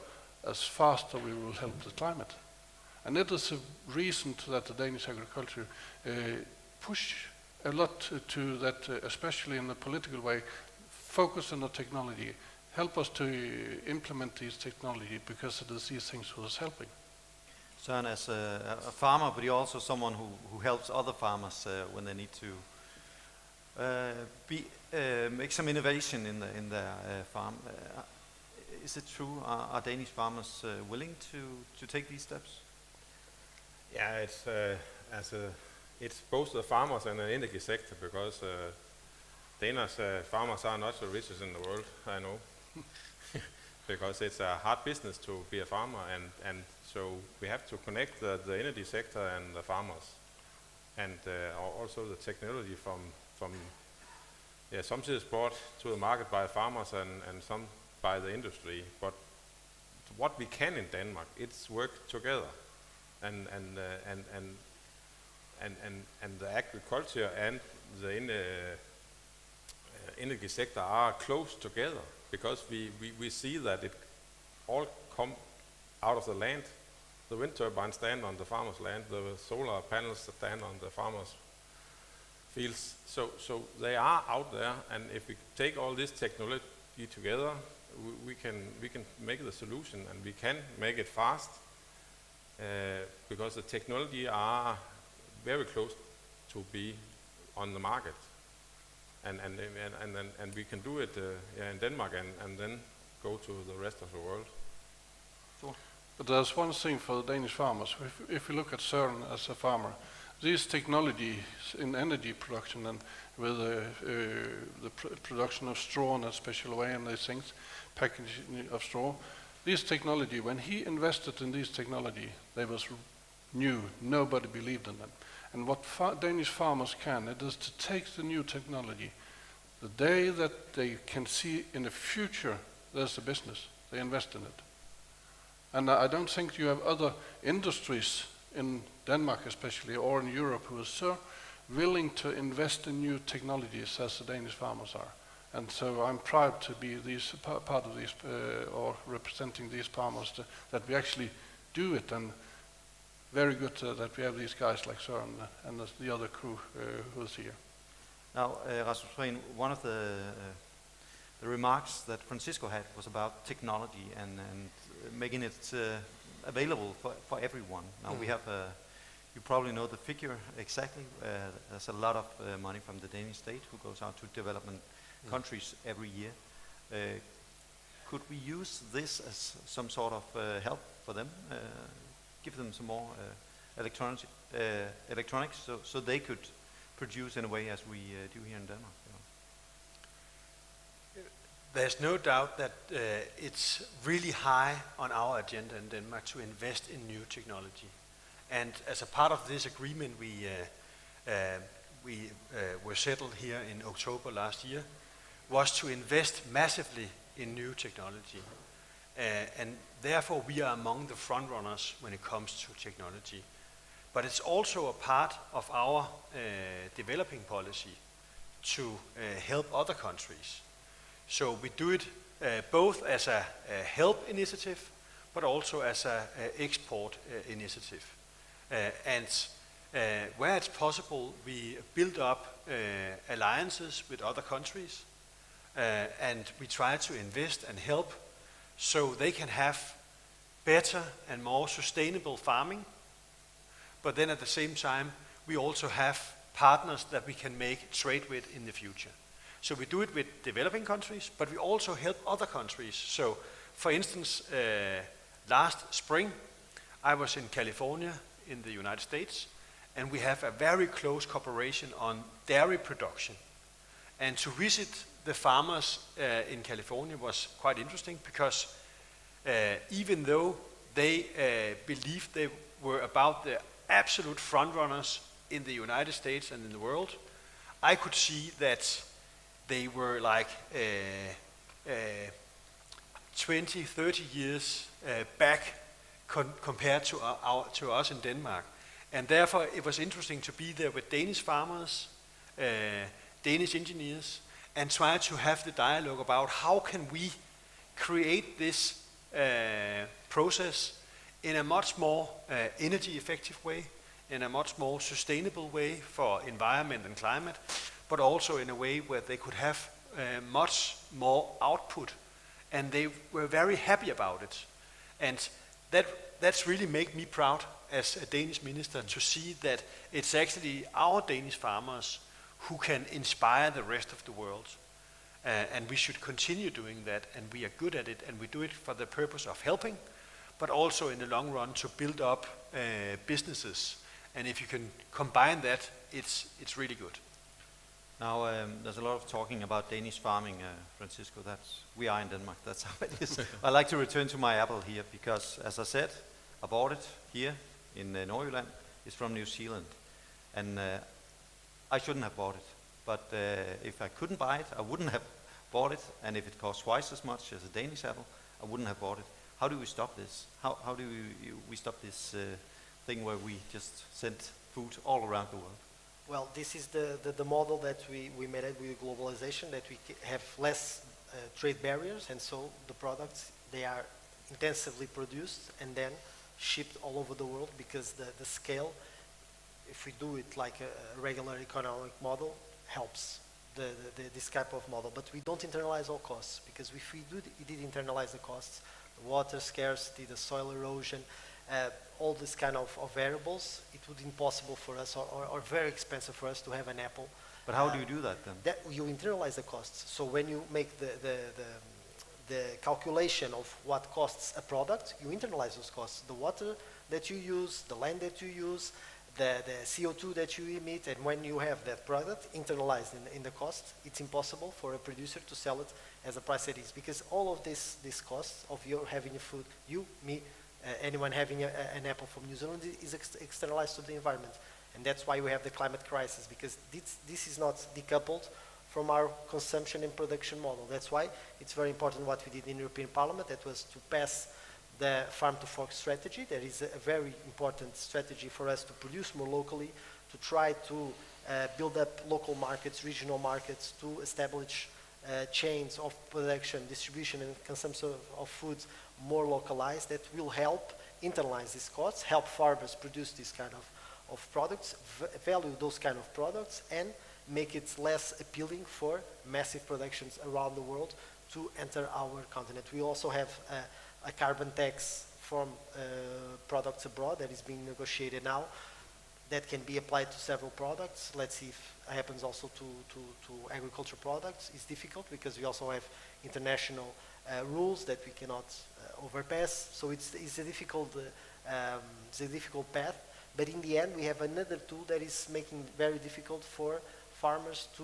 as faster we will help the climate. And it is a reason that the Danish agriculture push a lot to that, especially in the political way, focus on the technology, help us to implement these technology, because it is these things who is helping. Søren, as a farmer, but you're also someone who helps other farmers when they need to make some innovation in their farm. Is it true? Are Danish farmers willing to take these steps? Yeah, it's both the farmers and the energy sector, because Danish farmers are not the richest in the world, I know. Because it's a hard business to be a farmer, and so we have to connect the energy sector and the farmers, and also the technology from some is brought to the market by farmers and some by the industry. But what we can in Denmark, it's work together, and the agriculture and the energy sector are close together, because we see that it all come out of the land. The wind turbines stand on the farmer's land, the solar panels stand on the farmer's fields. So they are out there, and if we take all this technology together, we can make the solution, and we can make it fast, because the technology are very close to be on the market. And we can do it in Denmark and then go to the rest of the world. Sure. But there's one thing for the Danish farmers. If you look at Søren as a farmer, these technologies in energy production and with the production of straw in a special way and these things, packaging of straw, this technology, when he invested in this technology, they was new. Nobody believed in them. And what Danish farmers can, it is to take the new technology. The day that they can see in the future there's a business, they invest in it. And I don't think you have other industries in Denmark especially, or in Europe, who are so willing to invest in new technologies as the Danish farmers are. And so I'm proud to be part of these, or representing these farmers, that we actually do it. And very good that we have these guys like Søren and the other crew who's here. Now, Rasmus Prehn, one of the remarks that Francisco had was about technology and making it available for everyone. Now we have, you probably know the figure exactly. There's a lot of money from the Danish state who goes out to development countries every year. Could we use this as some sort of help for them? Give them some more electronics so they could produce in a way as we do here in Denmark. You know? There's no doubt that it's really high on our agenda in Denmark to invest in new technology. And as a part of this agreement, we were settled here in October last year was to invest massively in new technology. And therefore we are among the front runners when it comes to technology. But it's also a part of our developing policy to help other countries. So we do it both as a help initiative, but also as an export initiative. And where it's possible, we build up alliances with other countries, and we try to invest and help so they can have better and more sustainable farming. But then at the same time, we also have partners that we can make trade with in the future. So we do it with developing countries, but we also help other countries. So, for instance, last spring, I was in California in the United States, and we have a very close cooperation on dairy production. And to visit the farmers in California was quite interesting because even though they believed they were about the absolute front runners in the United States and in the world, I could see that they were like 20, 30 years back compared to us in Denmark. And therefore it was interesting to be there with Danish farmers, Danish engineers, and try to have the dialogue about how can we create this process in a much more energy effective way, in a much more sustainable way for environment and climate, but also in a way where they could have much more output. And they were very happy about it. And that's really made me proud as a Danish minister to see that it's actually our Danish farmers who can inspire the rest of the world. And we should continue doing that, and we are good at it, and we do it for the purpose of helping, but also in the long run to build up businesses. And if you can combine that, it's really good. Now, there's a lot of talking about Danish farming, Francisco. We are in Denmark, that's how it is. I like to return to my apple here because, as I said, I bought it here in Nordjylland. It's from New Zealand. And I shouldn't have bought it. But if I couldn't buy it, I wouldn't have bought it. And if it costs twice as much as a Danish apple, I wouldn't have bought it. How do we stop this? How do we stop this thing where we just send food all around the world? Well, this is the model that we made it with globalization, that we have less trade barriers, and so the products, they are intensively produced and then shipped all over the world because the scale, if we do it like a regular economic model, helps this type of model. But we don't internalize all costs, because if we did internalize the costs, the water scarcity, the soil erosion, all this kind of variables, it would be impossible for us or very expensive for us to have an apple. But how do you do that then? That you internalize the costs. So when you make the calculation of what costs a product, you internalize those costs. The water that you use, the land that you use, the CO2 that you emit, and when you have that product internalized in the cost, it's impossible for a producer to sell it as a price it is, because all of these costs of your having a food, you, me, anyone having an apple from New Zealand is externalized to the environment. And that's why we have the climate crisis, because this is not decoupled from our consumption and production model. That's why it's very important what we did in European Parliament, that was to pass the farm to fork strategy. That is a very important strategy for us to produce more locally, to try to build up local markets, regional markets, to establish chains of production, distribution and consumption of foods more localized, that will help internalize these costs, help farmers produce this kind of products, value those kind of products, and make it less appealing for massive productions around the world to enter our continent. We also have a carbon tax from products abroad that is being negotiated now, that can be applied to several products. Let's see if it happens also to agriculture products. It's difficult because we also have international rules that we cannot overpass. So it's a difficult path. But in the end, we have another tool that is making it very difficult for farmers to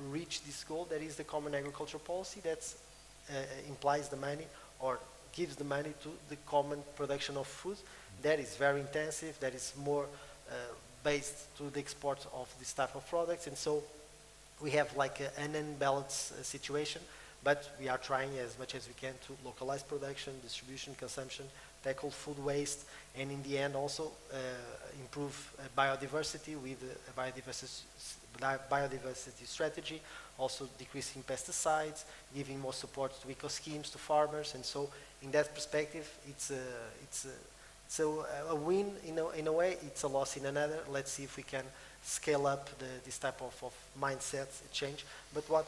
reach this goal. That is the Common Agricultural Policy that implies the money or gives the money to the common production of food. That is very intensive. That is more based to the export of this type of products, and so we have like an unbalanced situation, but we are trying as much as we can to localize production, distribution, consumption, tackle food waste, and in the end also improve biodiversity with a biodiversity strategy, also decreasing pesticides, giving more support to eco schemes to farmers, and so in that perspective it's a win in a way, it's a loss in another. Let's see if we can scale up this type of mindset change. But what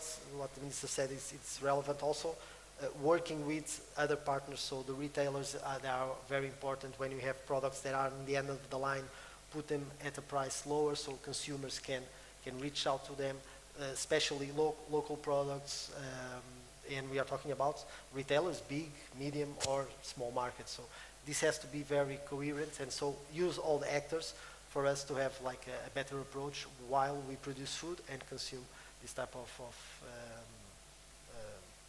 the minister said is it's relevant also. Working with other partners, so the retailers they are very important when you have products that are in the end of the line, put them at a price lower so consumers can reach out to them, especially local products, and we are talking about retailers, big, medium or small markets. So this has to be very coherent, and so use all the actors for us to have like a better approach while we produce food and consume this type of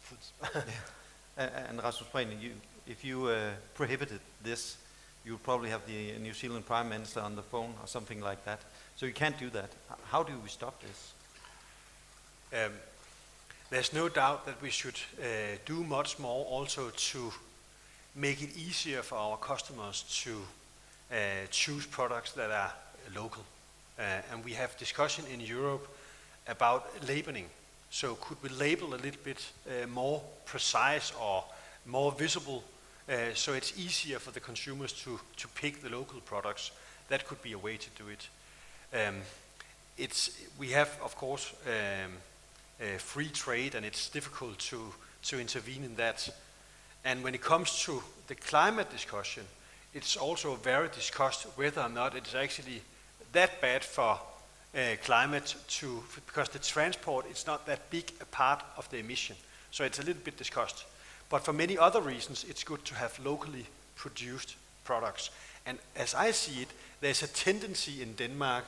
foods. And Rasmus Prehn, if you prohibited this, you would probably have the New Zealand Prime Minister on the phone or something like that. So you can't do that. How do we stop this? There's no doubt that we should do much more also to make it easier for our customers to choose products that are local. And we have discussion in Europe about labeling. So could we label a little bit more precise or more visible so it's easier for the consumers to pick the local products? That could be a way to do it. We have, of course, free trade, and it's difficult to intervene in that. And when it comes to the climate discussion, it's also very discussed whether or not it's actually that bad for climate because the transport is not that big a part of the emission. So it's a little bit discussed. But for many other reasons, it's good to have locally produced products. And as I see it, there's a tendency in Denmark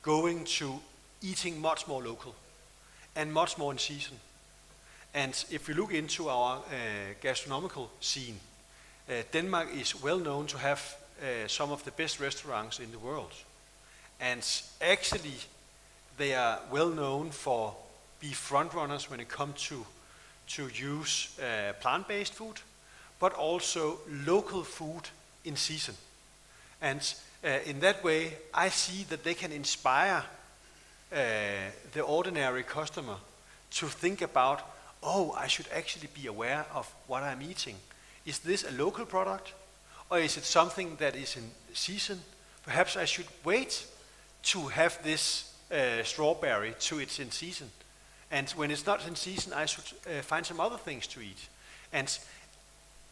going to eating much more local and much more in season. And if we look into our gastronomical scene, Denmark is well known to have some of the best restaurants in the world. And actually, they are well known for be front runners when it comes to use plant-based food, but also local food in season. And in that way, I see that they can inspire the ordinary customer to think about, oh, I should actually be aware of what I'm eating. Is this a local product, or is it something that is in season? Perhaps I should wait to have this strawberry till it's in season. And when it's not in season, I should find some other things to eat. And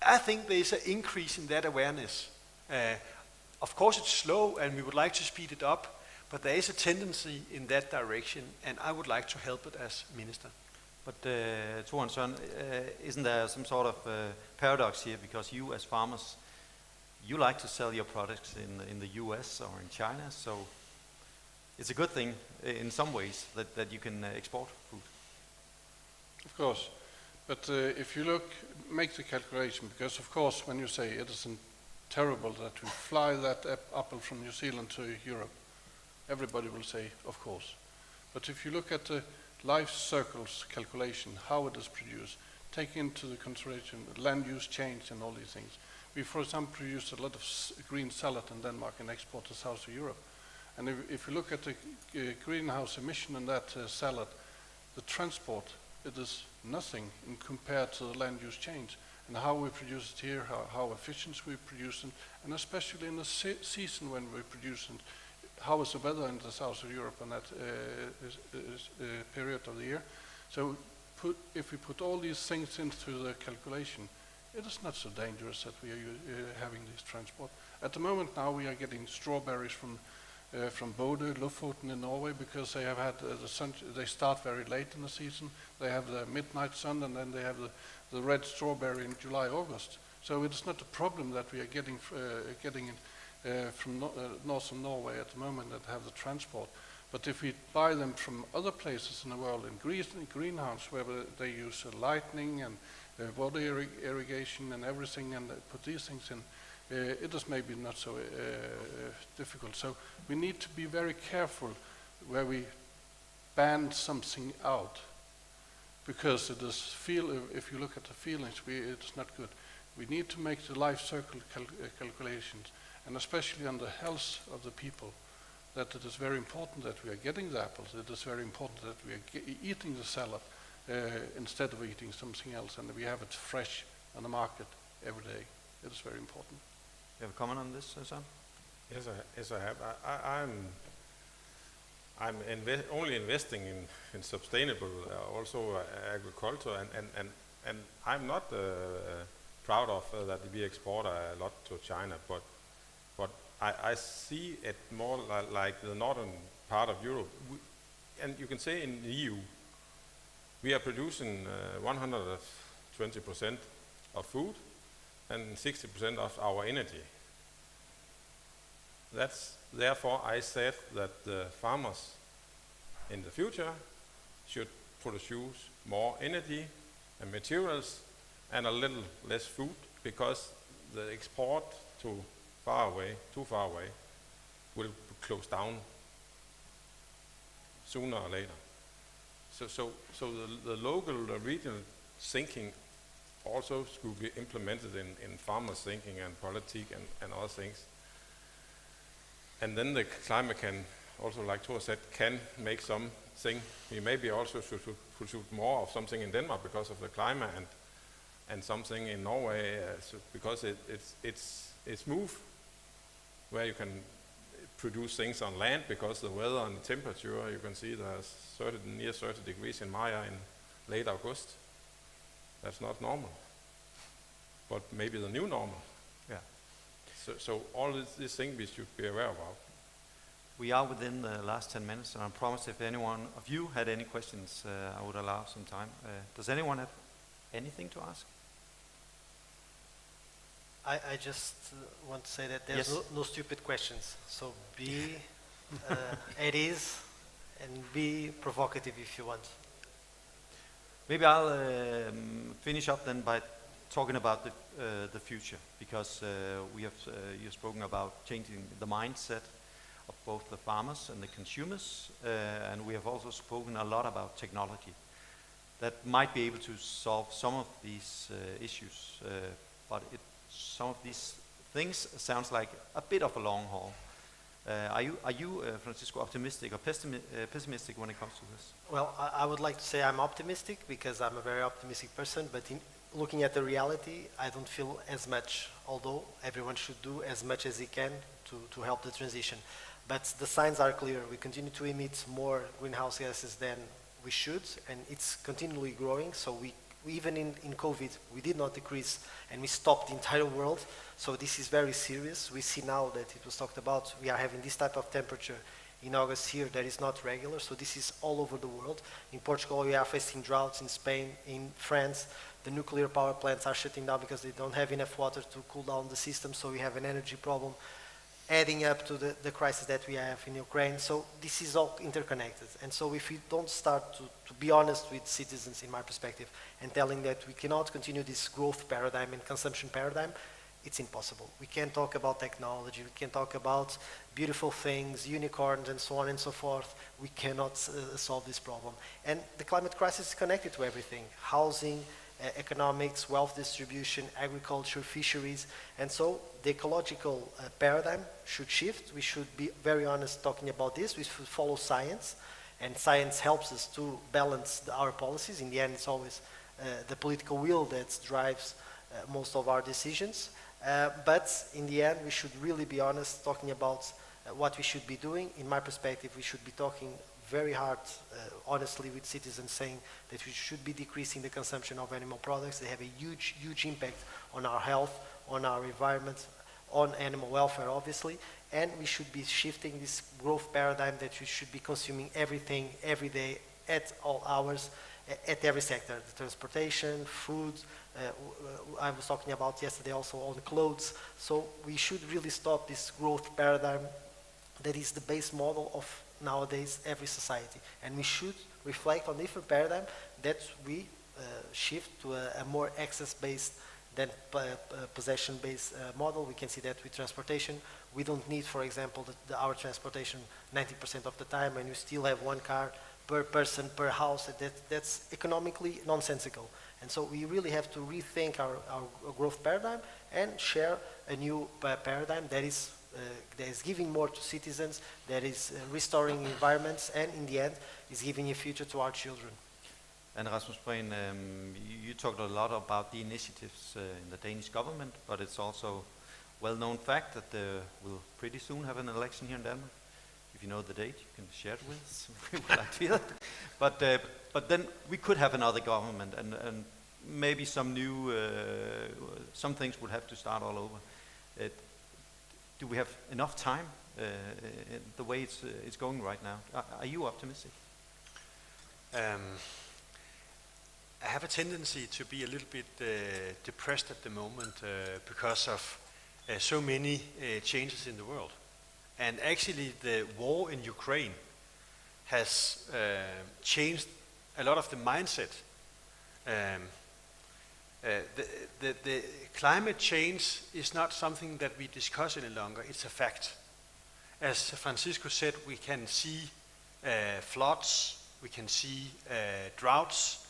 I think there is an increase in that awareness. Of course, it's slow, and we would like to speed it up, but there is a tendency in that direction, and I would like to help it as minister. But Pfoe and Søren, isn't there some sort of paradox here? Because you, as farmers, you like to sell your products in the US or in China, so it's a good thing in some ways that you can export food. Of course, but if you make the calculation, because of course when you say it isn't terrible that we fly that apple from New Zealand to Europe, everybody will say, of course. But if you look at the life circles calculation, how it is produced, take into the consideration land use change and all these things. We, for example, produce a lot of green salad in Denmark and export to South Europe. And if you look at the greenhouse emission in that salad, the transport, it is nothing in compared to the land use change and how we produce it here, how efficient we produce it, and especially in the season when we produce it. How is the weather in the south of Europe on that period of the year? So if we put all these things into the calculation, it is not so dangerous that we are having this transport. At the moment now we are getting strawberries from Pfoe, Lofoten in Norway, because they have had the sun. They start very late in the season. They have the midnight sun, and then they have the red strawberry in July, August. So it is not a problem that we are getting from northern Norway at the moment that have the transport. But if we buy them from other places in the world, in greenhouse, where they use lighting and water irrigation and everything, and put these things in, it is maybe not so difficult. So we need to be very careful where we ban something out, because it is if you look at the feelings, it's not good. We need to make the life cycle calculations, and especially on the health of the people, that it is very important that we are getting the apples. It is very important that we are eating the salad instead of eating something else, and we have it fresh on the market every day. It is very important. You have a comment on this, Søren? Yes, I have. I'm only investing in sustainable, also agriculture, and I'm not proud of that we export a lot to China, but I see it more like the northern part of Europe, and you can say in the EU, we are producing 120% of food and 60% of our energy. Therefore, I said that the farmers in the future should produce more energy and materials and a little less food, because the export too far away, will close down sooner or later. So the local, the regional thinking also should be implemented in farmers' thinking and politics and other things. And then the climate can also, like Thor said, can make something. We maybe also should shoot more of something in Denmark because of the climate, and something in Norway because it's move where you can produce things on land, because the weather and the temperature, you can see there's near 30 degrees in Maya in late August. That's not normal, but maybe the new normal. Yeah. So all these things we should be aware about. We are within the last 10 minutes, and I promise if anyone of you had any questions, I would allow some time. Does anyone have anything to ask? I just want to say that there's Yes. no stupid questions. So be at ease and be provocative if you want. Maybe I'll finish up then by talking about the future, because you've spoken about changing the mindset of both the farmers and the consumers, and we have also spoken a lot about technology that might be able to solve some of these issues, but some of these things sounds like a bit of a long haul. Are you Francisco, optimistic or pessimistic when it comes to this? Well, I would like to say I'm optimistic, because I'm a very optimistic person, but in looking at the reality, I don't feel as much, although everyone should do as much as he can to help the transition. But the signs are clear. We continue to emit more greenhouse gases than we should, and it's continually growing. So we even in COVID, we did not decrease, and we stopped the entire world. So this is very serious. We see now that it was talked about, we are having this type of temperature in August here that is not regular. So this is all over the world. In Portugal, we are facing droughts. In Spain, in France, the nuclear power plants are shutting down because they don't have enough water to cool down the system. So we have an energy problem, adding up to the crisis that we have in Ukraine. So this is all interconnected. And so if we don't start to be honest with citizens, in my perspective, and telling that we cannot continue this growth paradigm and consumption paradigm, it's impossible. We can't talk about technology, we can talk about beautiful things, unicorns and so on and so forth. We cannot solve this problem. And the climate crisis is connected to everything: housing, economics, wealth distribution, agriculture, fisheries. And so the ecological paradigm should shift. We should be very honest talking about this. We should follow science, and science helps us to balance our policies. In the end, it's always the political will that drives most of our decisions. But in the end, we should really be honest talking about what we should be doing. In my perspective, we should be talking very hard, honestly, with citizens, saying that we should be decreasing the consumption of animal products. They have a huge, huge impact on our health, on our environment, on animal welfare, obviously. And we should be shifting this growth paradigm that we should be consuming everything, every day, at all hours, at every sector: the transportation, food. I was talking about yesterday also on clothes. So we should really stop this growth paradigm that is the base model of nowadays every society. And we should reflect on different paradigm that we shift to a more access-based than possession-based model. We can see that with transportation. We don't need, for example, our transportation 90% of the time, and you still have one car per person, per house. That's economically nonsensical. And so we really have to rethink our growth paradigm and share a new paradigm that is giving more to citizens, that is restoring environments, and in the end is giving a future to our children. And Rasmus Prehn, you talked a lot about the initiatives in the Danish government, but it's also well-known fact that we'll pretty soon have an election here in Denmark. If you know the date, you can share it with us. We would like to hear it. But then we could have another government, and maybe some new, some things would have to start all over. Do we have enough time the way it's going right now? Are you optimistic? I have a tendency to be a little bit depressed at the moment because of so many changes in the world. And actually the war in Ukraine has changed a lot of the mindset. The climate change is not something that we discuss any longer, it's a fact. As Francisco said, we can see floods, we can see droughts,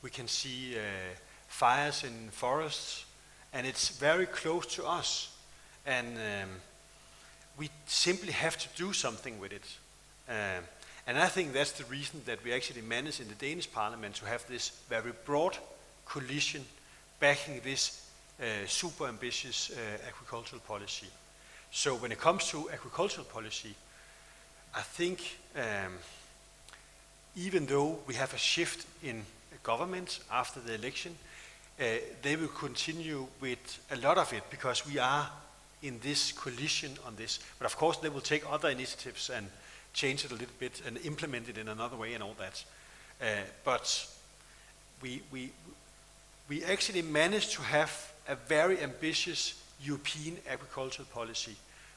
we can see fires in forests, and it's very close to us. And we simply have to do something with it. And I think that's the reason that we actually managed in the Danish parliament to have this very broad coalition backing this super ambitious agricultural policy. So when it comes to agricultural policy, I think even though we have a shift in government after the election, they will continue with a lot of it because we are in this coalition on this. But of course they will take other initiatives and change it a little bit and implement it in another way and all that. But we actually managed to have a very ambitious European agricultural policy.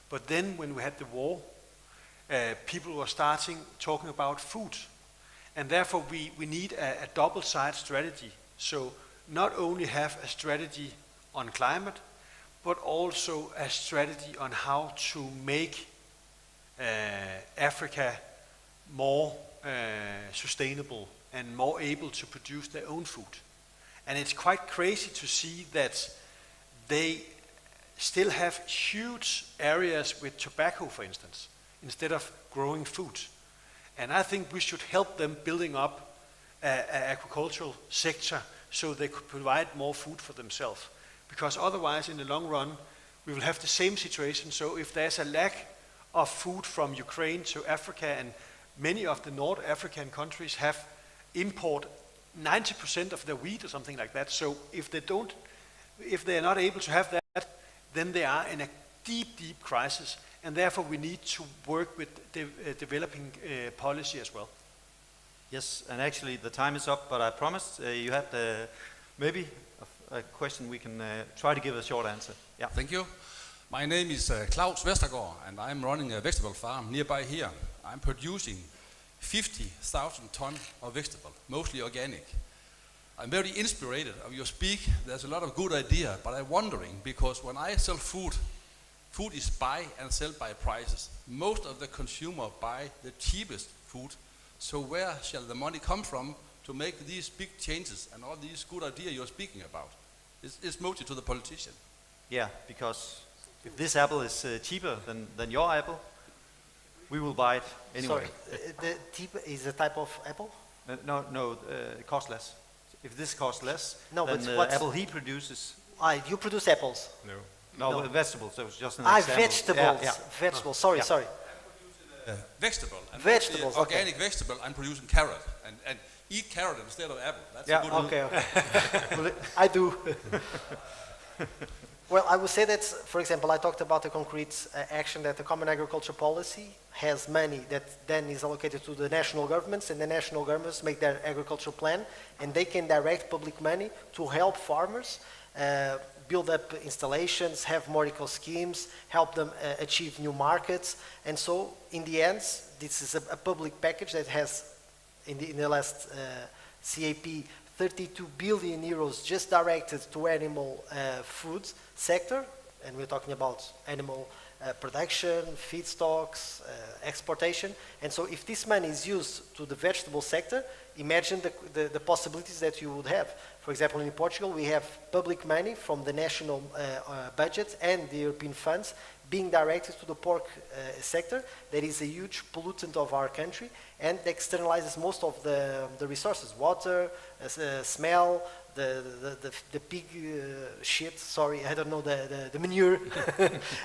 But then when we had the war, people were starting talking about food. And therefore we need a double-sided strategy. So not only have a strategy on climate, but also a strategy on how to make Africa more sustainable and more able to produce their own food. And it's quite crazy to see that they still have huge areas with tobacco, for instance, instead of growing food. And I think we should help them building up an agricultural sector so they could provide more food for themselves. Because otherwise, in the long run, we will have the same situation. So if there's a lack of food from Ukraine to Africa, and many of the North African countries have import 90% of their wheat or something like that. So if they are not able to have that, then they are in a deep, deep crisis. And therefore we need to work with developing policy as well. Yes, and actually the time is up, but I promised you had maybe a question we can try to give a short answer. Yeah. Thank you. My name is Claus Vestergaard, and I'm running a vegetable farm nearby here. I'm producing 50,000 tons of vegetable, mostly organic. I'm very inspired of your speak. There's a lot of good idea, but I'm wondering, because when I sell food, food is buy and sell by prices. Most of the consumer buy the cheapest food. So where shall the money come from to make these big changes and all these good ideas you're speaking about? It's mostly to the politician. Yeah, because if this apple is cheaper than your apple, we will buy it anyway. Sorry, the cheaper is a type of apple? No, it costs less. If this costs less than the apple he produces. You produce apples? No, vegetables. That was just an example. Vegetables. Yeah. Vegetables. Sorry. Vegetable. And vegetables. Organic vegetable. I'm producing carrot and eat carrot instead of apple. That's a good Okay. I do. Well, I would say that, for example, I talked about the concrete action that the Common Agriculture Policy has money that then is allocated to the national governments, and the national governments make their agricultural plan, and they can direct public money to help farmers build up installations, have more eco schemes, help them achieve new markets. And so, in the end, this is a public package that has, in the last CAP, 32 billion euros just directed to animal food sector, and we're talking about animal production, feedstocks, exportation. And so if this money is used to the vegetable sector, imagine the possibilities that you would have. For example, in Portugal, we have public money from the national budget and the European funds being directed to the pork sector. That is a huge pollutant of our country and externalizes most of the resources, water, smell, the pig shit, sorry, I don't know, the manure.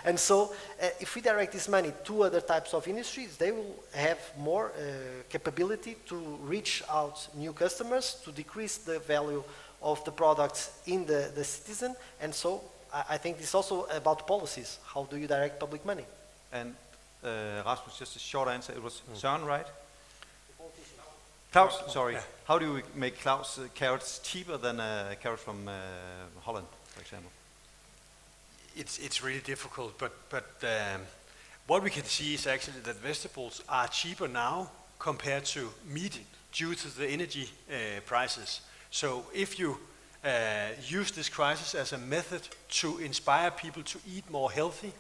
And so if we direct this money to other types of industries, they will have more capability to reach out new customers, to decrease the value of the products in the citizen. And so I think it's also about policies. How do you direct public money? And Rasmus, just a short answer. It was Søren, right? Klaus, sorry. Yeah. How do you make Klaus carrots cheaper than a carrot from Holland, for example? It's really difficult, but what we can see is actually that vegetables are cheaper now compared to meat due to the energy prices. So if you use this crisis as a method to inspire people to eat more healthy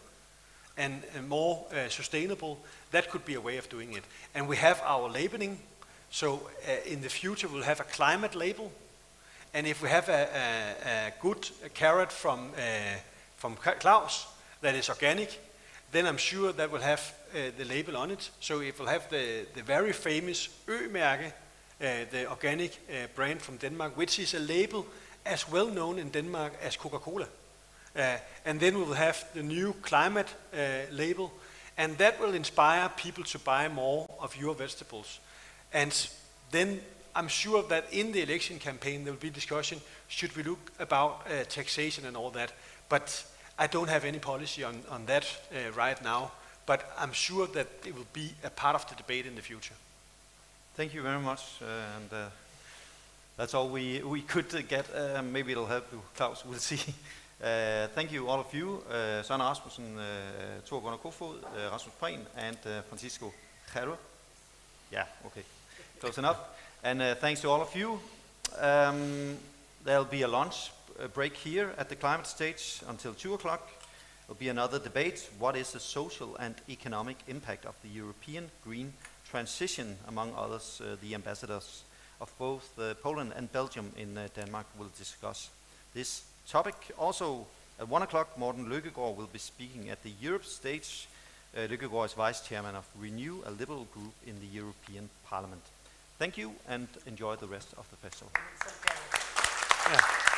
and more sustainable, that could be a way of doing it. And we have our labeling. So in the future we'll have a climate label, and if we have a good carrot from Klaus that is organic, then I'm sure that will have the label on it. So it will have the very famous Ø-mærke, the organic brand from Denmark, which is a label as well known in Denmark as Coca-Cola. And then we will have the new climate label, and that will inspire people to buy more of your vegetables. And then I'm sure that in the election campaign there will be discussion, should we look about taxation and all that. But I don't have any policy on that right now, but I'm sure that it will be a part of the debate in the future. Thank you very much, and that's all we could get. Maybe it'll help you, Klaus, we'll see. Thank you all of you, Søren Rasmussen, Thor Gunnar Kofod, Rasmus Prehn, and Francisco Jero. Yeah, okay, close enough. And thanks to all of you. There'll be a lunch break here at the climate stage until 2 o'clock. There'll be another debate. What is the social and economic impact of the European green transition? Among others, the ambassadors of both Poland and Belgium in Denmark will discuss this topic. Also, at 1 o'clock, Morten Løkkegaard will be speaking at the Europe stage. Løkkegaard is vice chairman of Renew, a liberal group in the European Parliament. Thank you and enjoy the rest of the festival. Yeah.